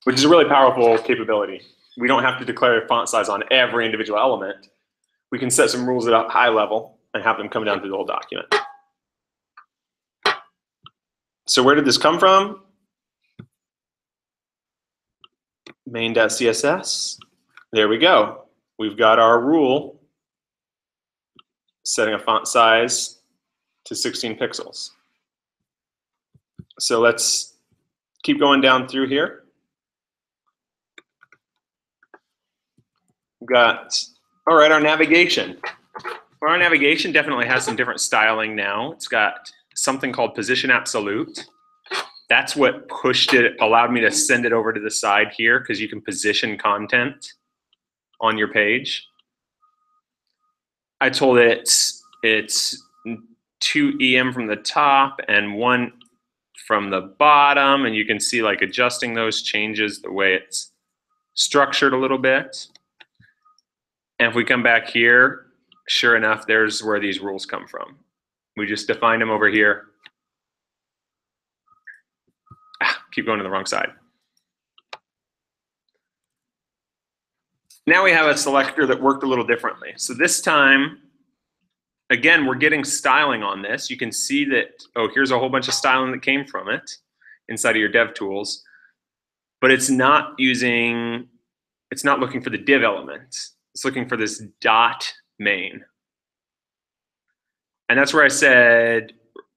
S1: which is a really powerful capability. We don't have to declare font size on every individual element. We can set some rules at a high level and have them come down through the whole document. So where did this come from? Main.css. There we go. We've got our rule setting a font size to 16 pixels. So let's keep going down through here. We've got, all right, our navigation. Well, our navigation definitely has some different styling now. It's got something called position absolute. That's what pushed it, allowed me to send it over to the side here, because you can position content on your page. I told it it's 2 EM from the top and 1 from the bottom, and you can see like adjusting those changes the way it's structured a little bit. And if we come back here, sure enough, there's where these rules come from. We just defined them over here. Keep going to the wrong side. Now we have a selector that worked a little differently. So this time, again, we're getting styling on this. You can see that, oh, here's a whole bunch of styling that came from it inside of your dev tools, but it's not looking for the div element. It's looking for this dot main. And that's where I said,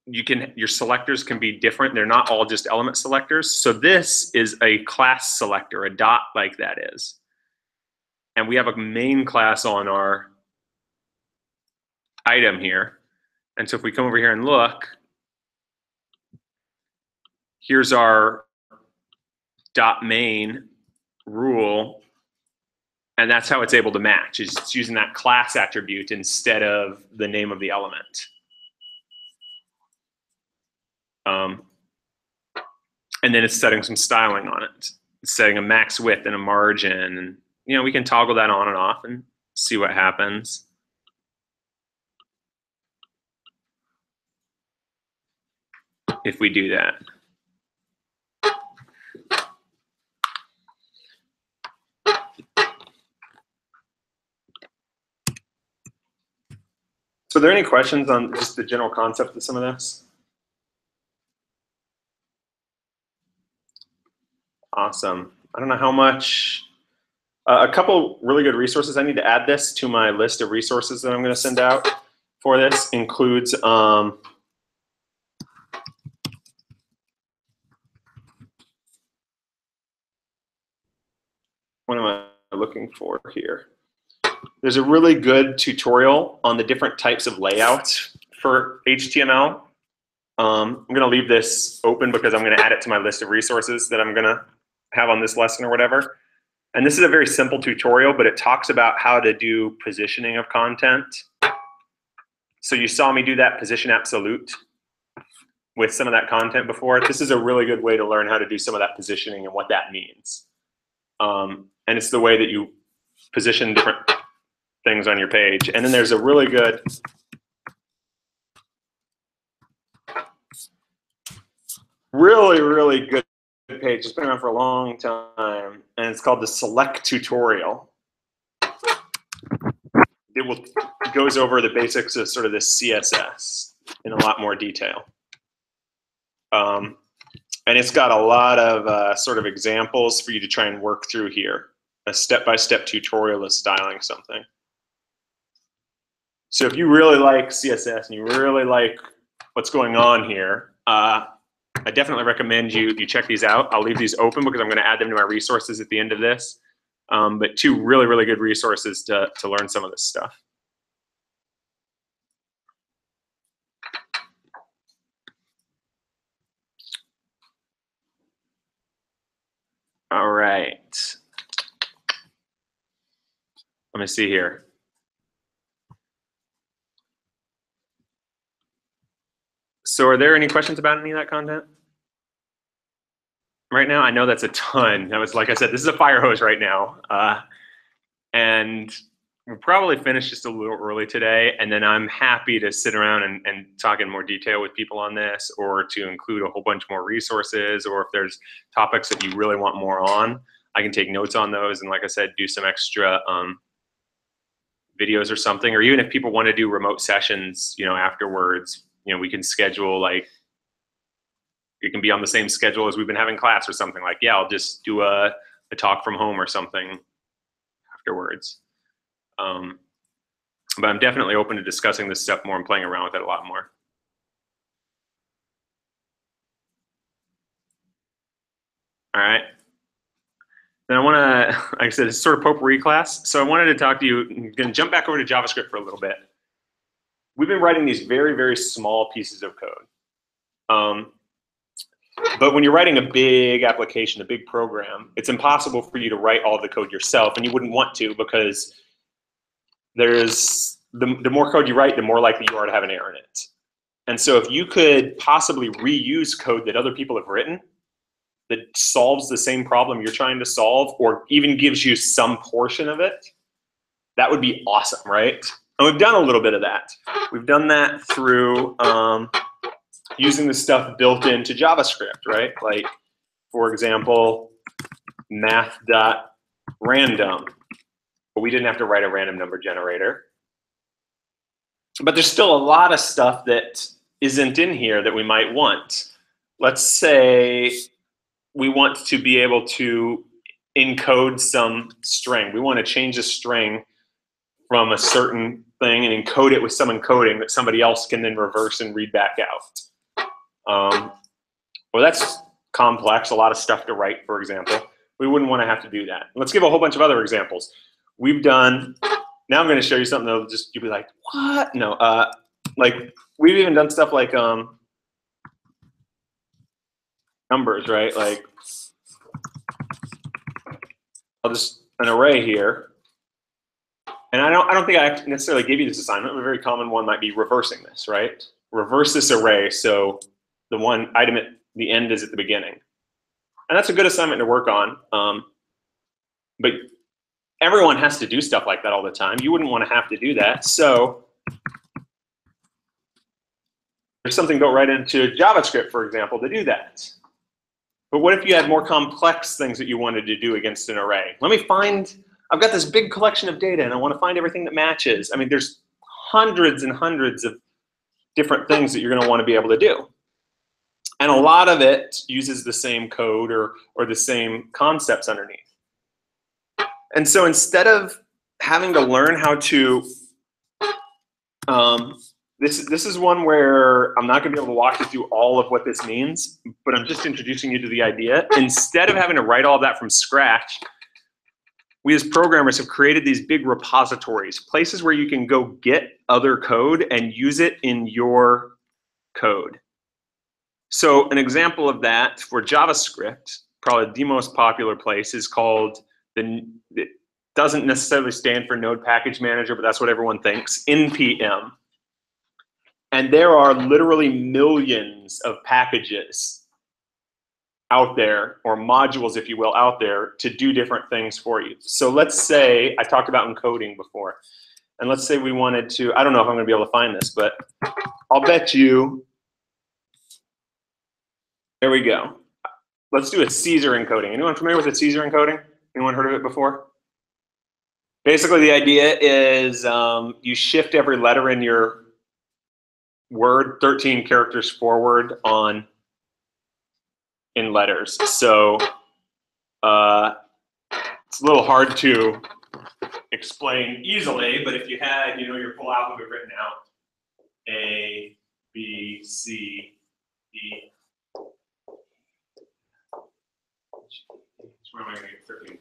S1: your selectors can be different. They're not all just element selectors. So this is a class selector, a dot like that is. And we have a main class on our item here. And so if we come over here and look, here's our dot main rule. And that's how it's able to match, is it's using that class attribute instead of the name of the element. And then it's setting some styling on it. It's setting a max width and a margin. And we can toggle that on and off and see what happens. If we do that. So are there any questions on just the general concept of some of this? Awesome. I don't know how much. A couple really good resources. I need to add this to my list of resources that I'm going to send out for this. Includes what am I looking for here? There's a really good tutorial on the different types of layouts for HTML. I'm going to leave this open because I'm going to add it to my list of resources that I'm going to have on this lesson or whatever. And this is a very simple tutorial, but it talks about how to do positioning of content. So you saw me do that position absolute with some of that content before. This is a really good way to learn how to do some of that positioning and what that means. And it's the way that you position different things on your page. And then there's a really good really good page. It's been around for a long time, and it's called the Select Tutorial. It goes over the basics of sort of this CSS in a lot more detail. And it's got a lot of sort of examples for you to try and work through here. A step-by-step tutorial of styling something. So if you really like CSS and you really like what's going on here, I definitely recommend you check these out. I'll leave these open because I'm going to add them to my resources at the end of this. But two really good resources to learn some of this stuff. All right. Let me see here. So are there any questions about any of that content? Right now, I know that's a ton. That was, like I said, this is a fire hose right now. And we'll probably finish just a little early today, and then I'm happy to sit around and talk in more detail with people on this, or to include a whole bunch more resources, or if there's topics that you really want more on, I can take notes on those, and like I said, do some extra videos or something, or even if people want to do remote sessions, afterwards, we can schedule, like, it can be on the same schedule as we've been having class or something. Like, yeah, I'll just do a talk from home or something afterwards. But I'm definitely open to discussing this stuff more and playing around with it a lot more. All right. Then I want to, like I said, it's sort of potpourri class. So I wanted to talk to you, I'm going to jump back over to JavaScript for a little bit. We've been writing these very, very small pieces of code. But when you're writing a big application, a big program, it's impossible for you to write all the code yourself, and you wouldn't want to, because there's the more code you write, the more likely you are to have an error in it. And so if you could possibly reuse code that other people have written that solves the same problem you're trying to solve, or even gives you some portion of it, that would be awesome, right? And we've done a little bit of that. We've done that through using the stuff built into JavaScript, right? Like, for example, math.random. But we didn't have to write a random number generator. But there's still a lot of stuff that isn't in here that we might want. Let's say we want to be able to encode some string. We want to change a string from a certain thing and encode it with some encoding that somebody else can then reverse and read back out. Well, that's complex, a lot of stuff to write, for example. We wouldn't want to have to do that. Let's give a whole bunch of other examples. We've done, now I'm going to show you something that'll just, you'll be like, what? No, like, we've even done stuff like numbers, right? Like, I'll just, an array here. And I don't think I necessarily gave you this assignment. A very common one might be reversing this, right? Reverse this array so the one item at the end is at the beginning. And that's a good assignment to work on. But everyone has to do stuff like that all the time. You wouldn't want to have to do that. So there's something built right into JavaScript, for example, to do that. But what if you had more complex things that you wanted to do against an array? Let me find, I've got this big collection of data and I want to find everything that matches. I mean, there's hundreds and hundreds of different things that you're going to want to be able to do. And a lot of it uses the same code or the same concepts underneath. And so instead of having to learn how to, this is one where I'm not going to be able to walk you through all of what this means, but I'm just introducing you to the idea. Instead of having to write all of that from scratch, we as programmers have created these big repositories, places where you can go get other code and use it in your code. So an example of that for JavaScript, probably the most popular place, is called, it doesn't necessarily stand for Node Package Manager, but that's what everyone thinks, NPM. And there are literally millions of packages out there, or modules, if you will, out there to do different things for you. So let's say, I talked about encoding before, and let's say we wanted to, I don't know if I'm going to be able to find this, but I'll bet you, there we go. Let's do a Caesar encoding. Anyone familiar with a Caesar encoding? Anyone heard of it before? Basically, the idea is you shift every letter in your word 13 characters forward in letters. So it's a little hard to explain easily, but if you had, your full alphabet written out, A, B, C, D. Where am I going to get 13?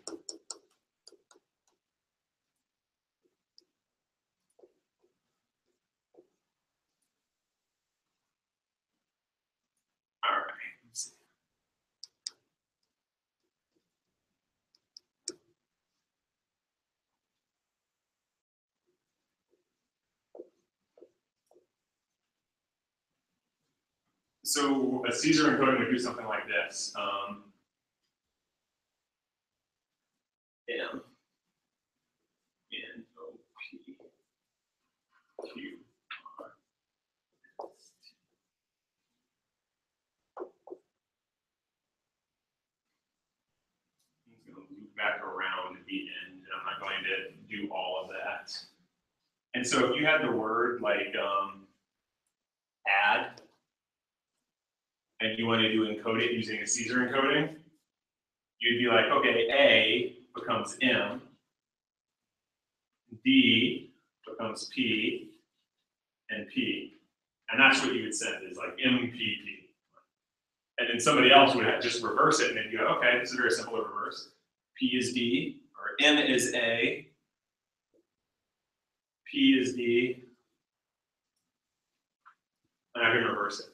S1: All right. Let's see. So a Caesar encoding would do something like this. M N O P Q R. I'm going to loop back around at the end, and I'm not going to do all of that. And so if you had the word like add, and you wanted to encode it using a Caesar encoding, you'd be like, okay, A becomes M, D becomes P, and P. And that's what you would send is like MPP. And then somebody else would just reverse it, and then you go, okay, this is very simple to reverse. P is D, or M is A, P is D, and I can reverse it.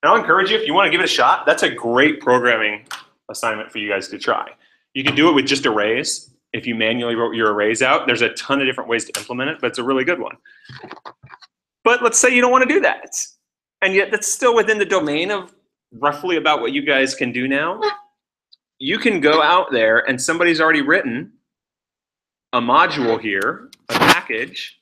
S1: And I'll encourage you, if you want to give it a shot, that's a great programming assignment for you guys to try. You can do it with just arrays. If you manually wrote your arrays out, there's a ton of different ways to implement it, but it's a really good one. But let's say you don't want to do that. And yet that's still within the domain of roughly about what you guys can do now. You can go out there and somebody's already written a module here, a package,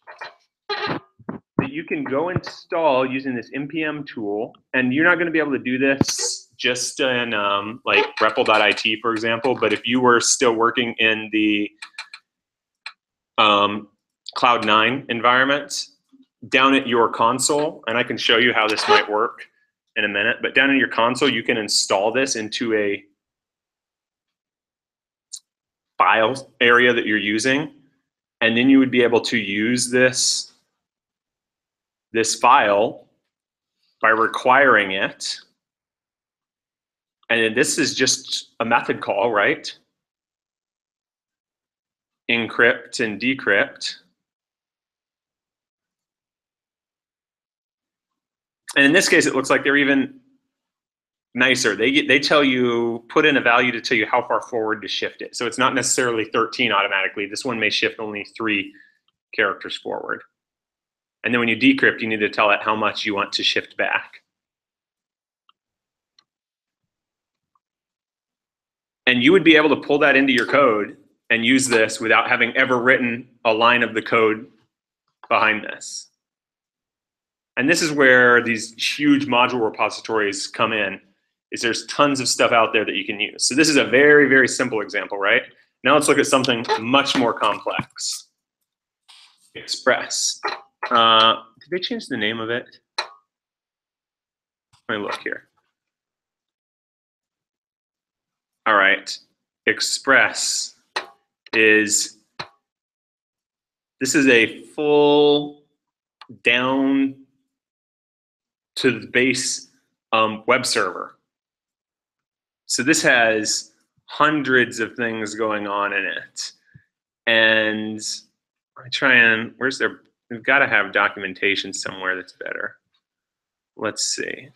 S1: that you can go install using this npm tool. And you're not going to be able to do this just in like REPL.it, for example. But if you were still working in the Cloud9 environment, down at your console, and I can show you how this might work in a minute, but down in your console, you can install this into a file area that you're using. And then you would be able to use this file by requiring it. And then this is just a method call, right? Encrypt and decrypt. And in this case, it looks like they're even nicer. They tell you, put in a value to tell you how far forward to shift it. So it's not necessarily 13 automatically. This one may shift only 3 characters forward. And then when you decrypt, you need to tell it how much you want to shift back. And you would be able to pull that into your code and use this without having ever written a line of the code behind this. And this is where these huge module repositories come in, is there's tons of stuff out there that you can use. So this is a very, very simple example, right? Now let's look at something much more complex. Express. Did they change the name of it? Let me look here. All right, Express is, this is a full down to the base web server. So this has hundreds of things going on in it. And I try and, we've got to have documentation somewhere that's better. Let's see.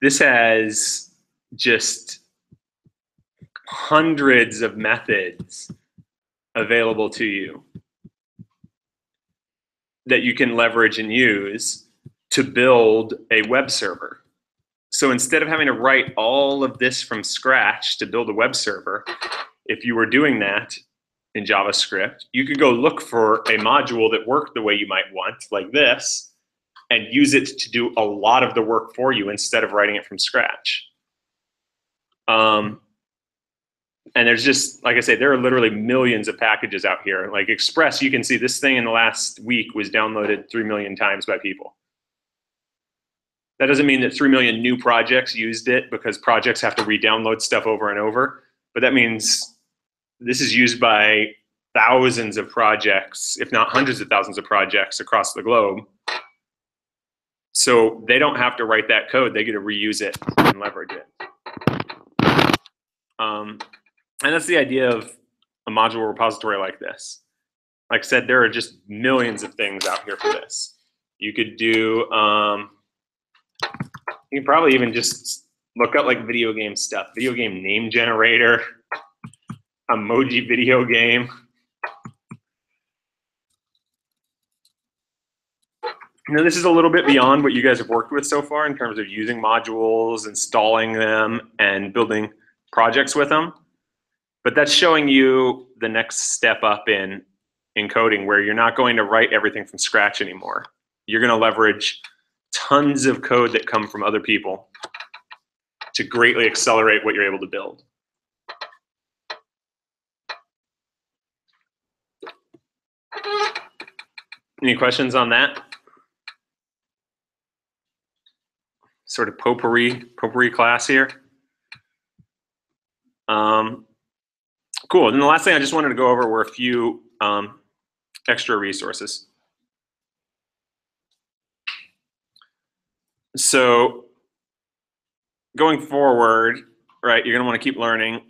S1: This has just hundreds of methods available to you that you can leverage and use to build a web server. So instead of having to write all of this from scratch to build a web server, if you were doing that in JavaScript, you could go look for a module that worked the way you might want, like this, and use it to do a lot of the work for you instead of writing it from scratch. And there's just, like I say, there are literally millions of packages out here. Like Express, you can see this thing in the last week was downloaded 3 million times by people. That doesn't mean that 3 million new projects used it, because projects have to re-download stuff over and over. But that means this is used by thousands of projects, if not hundreds of thousands of projects across the globe. So they don't have to write that code. They get to reuse it and leverage it. And that's the idea of a module repository like this. Like I said, there are just millions of things out here for this. You could do, you can probably even just look up like video game stuff, video game name generator, emoji video game. This is a little bit beyond what you guys have worked with so far in terms of using modules, installing them, and building projects with them. But that's showing you the next step up in coding, where you're not going to write everything from scratch anymore. You're going to leverage tons of code that come from other people to greatly accelerate what you're able to build. Any questions on that? Sort of potpourri class here. Cool. And the last thing I just wanted to go over were a few extra resources. So going forward, right, you're going to want to keep learning,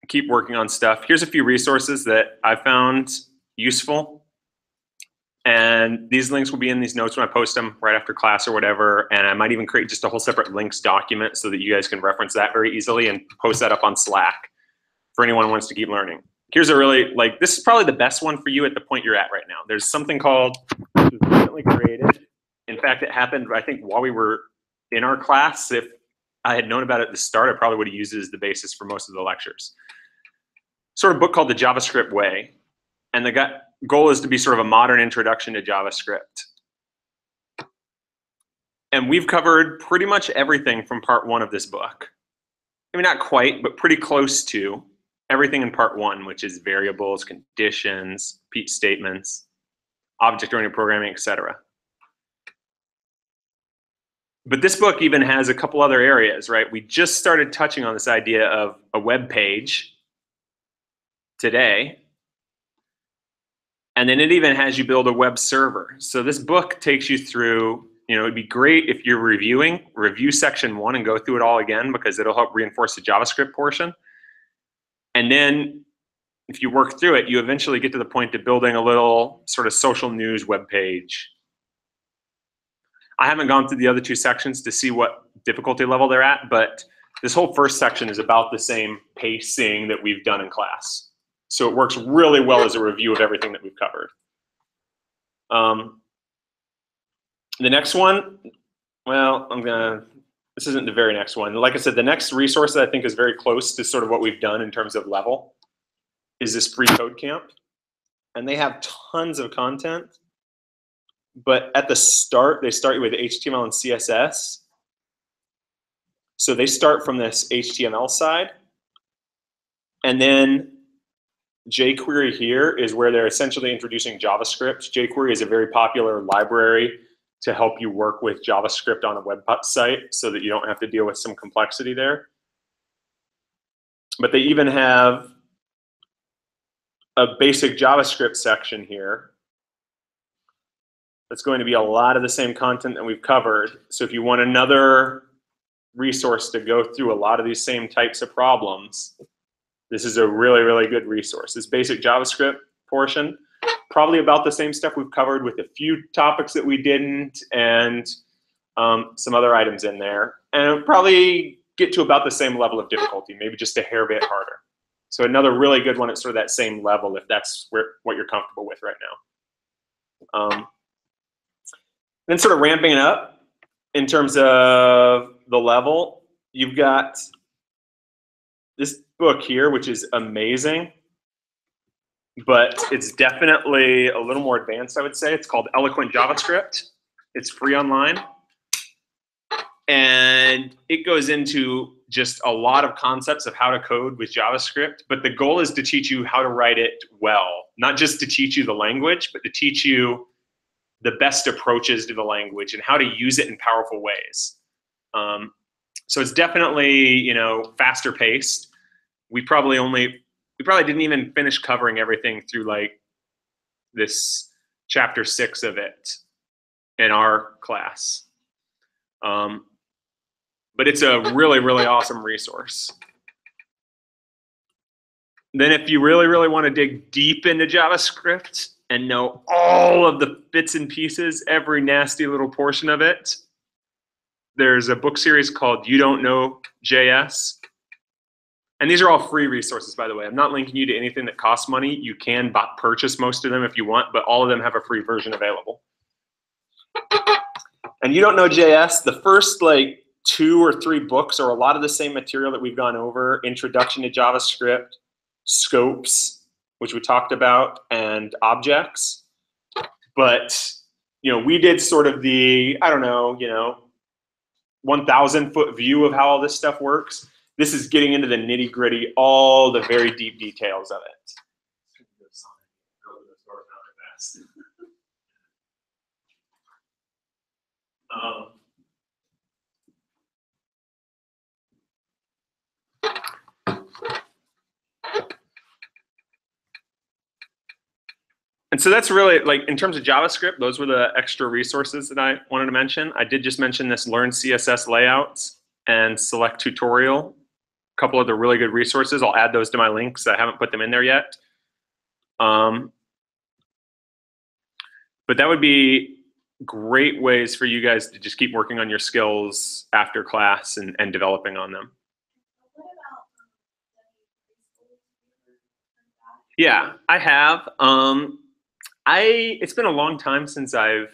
S1: keep working on stuff. Here's a few resources that I found useful. And these links will be in these notes when I post them right after class or whatever. And I might even create just a whole separate links document so that you guys can reference that very easily and post that up on Slack for anyone who wants to keep learning. Here's a really, like, this is probably the best one for you at the point you're at right now. There's something called, it was recently created. In fact, it happened, I think, while we were in our class. If I had known about it at the start, I probably would have used it as the basis for most of the lectures. Sort of book called The JavaScript Way. And the goal is to be sort of a modern introduction to JavaScript. And we've covered pretty much everything from part 1 of this book. I mean, not quite, but pretty close to everything in part 1, which is variables, conditions, repeat statements, object-oriented programming, etc. But this book even has a couple other areas, right? We just started touching on this idea of a web page today. And then it even has you build a web server. So this book takes you through, it'd be great if you're review section 1 and go through it all again, because it'll help reinforce the JavaScript portion. And then if you work through it, you eventually get to the point of building a little sort of social news web page. I haven't gone through the other 2 sections to see what difficulty level they're at, but this whole first section is about the same pacing that we've done in class. So it works really well as a review of everything that we've covered. The next one, well, this isn't the very next one. Like I said, the next resource that I think is very close to sort of what we've done in terms of level is this free code camp. And they have tons of content. But at the start, they start you with HTML and CSS. So they start from this HTML side. And then jQuery here is where they're essentially introducing JavaScript. jQuery is a very popular library to help you work with JavaScript on a web site so that you don't have to deal with some complexity there. But they even have a basic JavaScript section here that's going to be a lot of the same content that we've covered. So if you want another resource to go through a lot of these same types of problems, this is a really, really good resource. This basic JavaScript portion, probably about the same stuff we've covered with a few topics that we didn't, and some other items in there. And it'll probably get to about the same level of difficulty, maybe just a hair bit harder. So another really good one at sort of that same level, if that's what you're comfortable with right now. Then sort of ramping it up in terms of the level, you've got this book here, which is amazing, but it's definitely a little more advanced, I would say. It's called Eloquent JavaScript. It's free online. And it goes into just a lot of concepts of how to code with JavaScript, but the goal is to teach you how to write it well, not just to teach you the language, but to teach you the best approaches to the language and how to use it in powerful ways. So it's definitely, faster paced. We probably didn't even finish covering everything through like this chapter 6 of it in our class. But it's a really, really awesome resource. Then if you really, really want to dig deep into JavaScript and know all of the bits and pieces, every nasty little portion of it, there's a book series called You Don't Know JS. And these are all free resources, by the way. I'm not linking you to anything that costs money. You can purchase most of them if you want, but all of them have a free version available. and you don't know JS, the first like 2 or 3 books are a lot of the same material that we've gone over: Introduction to JavaScript, Scopes, which we talked about, and Objects. But we did sort of the, I don't know, 1,000-foot view of how all this stuff works. This is getting into the nitty-gritty, all the very deep details of it. And so that's really, like, in terms of JavaScript, those were the extra resources that I wanted to mention. I did just mention this Learn CSS Layouts and Select Tutorial, a couple of the really good resources. I'll add those to my links. I haven't put them in there yet. But that would be great ways for you guys to just keep working on your skills after class and developing on them. Yeah, I have. It's been a long time since I've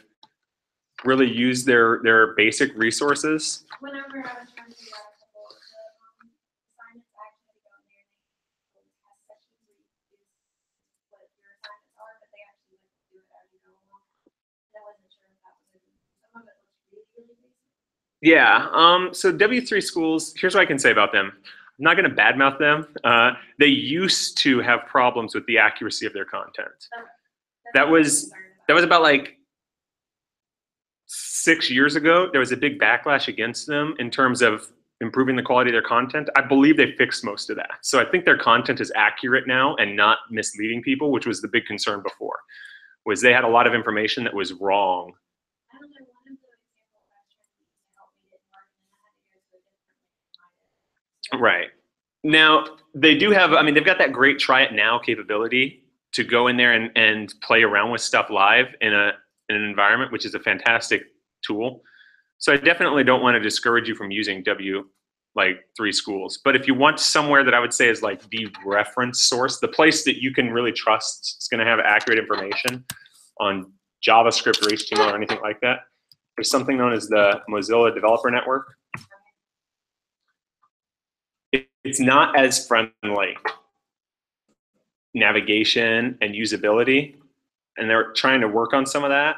S1: really used their basic resources.
S3: Whenever I was trying to figure out a couple of the assignments, I actually go in there and they have sessions where you can do what your assignments are, but they actually like do it as you go along. And I wasn't sure if that was some of it looks really, really basic.
S1: Yeah. So W3 schools, here's what I can say about them. I'm not going to badmouth them. They used to have problems with the accuracy of their content. That was about like 6 years ago. There was a big backlash against them in terms of improving the quality of their content. I believe they fixed most of that. So I think their content is accurate now and not misleading people, which was the big concern before, was they had a lot of information that was wrong. Right. Now, they do have, I mean, they've got that great try it now capability to go in there and play around with stuff live in an environment, which is a fantastic tool. So I definitely don't want to discourage you from using W3 schools. But if you want somewhere that I would say is like the reference source, the place that you can really trust is going to have accurate information on JavaScript or HTML or anything like that, there's something known as the Mozilla Developer Network. It's not as friendly navigation and usability, and they're trying to work on some of that.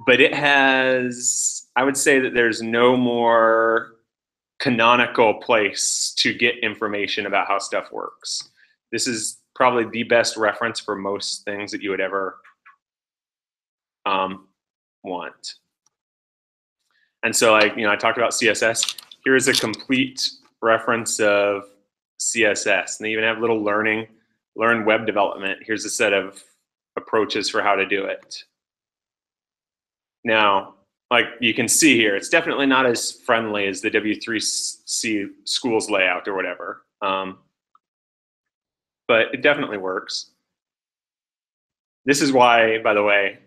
S1: But it has, I would say that there's no more canonical place to get information about how stuff works. This is probably the best reference for most things that you would ever want. And so, like, I talked about CSS. Here's a complete reference of CSS. And they even have little learn web development. Here's a set of approaches for how to do it. Now, like you can see here, it's definitely not as friendly as the W3C schools layout or whatever. But it definitely works. This is why, by the way,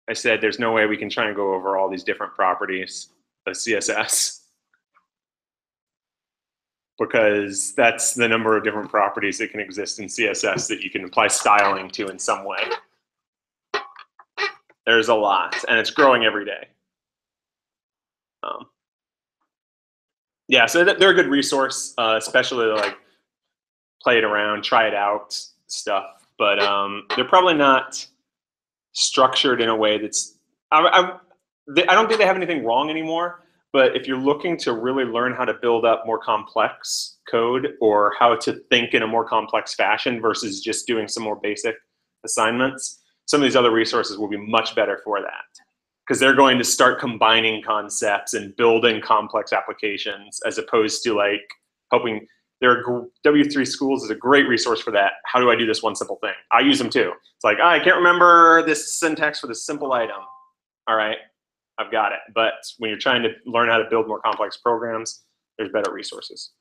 S1: I said there's no way we can try and go over all these different properties of CSS, because that's the number of different properties that can exist in CSS that you can apply styling to in some way. There's a lot, and it's growing every day. Yeah, so they're a good resource, especially to like play it around, try it out stuff. But they're probably not structured in a way that's, I don't think they have anything wrong anymore. But if you're looking to really learn how to build up more complex code or how to think in a more complex fashion versus just doing some more basic assignments, some of these other resources will be much better for that, because they're going to start combining concepts and building complex applications as opposed to like helping. W3 schools is a great resource for that. How do I do this one simple thing? I use them too. It's like, I can't remember this syntax for this simple item. All right, I've got it. But when you're trying to learn how to build more complex programs, there's better resources.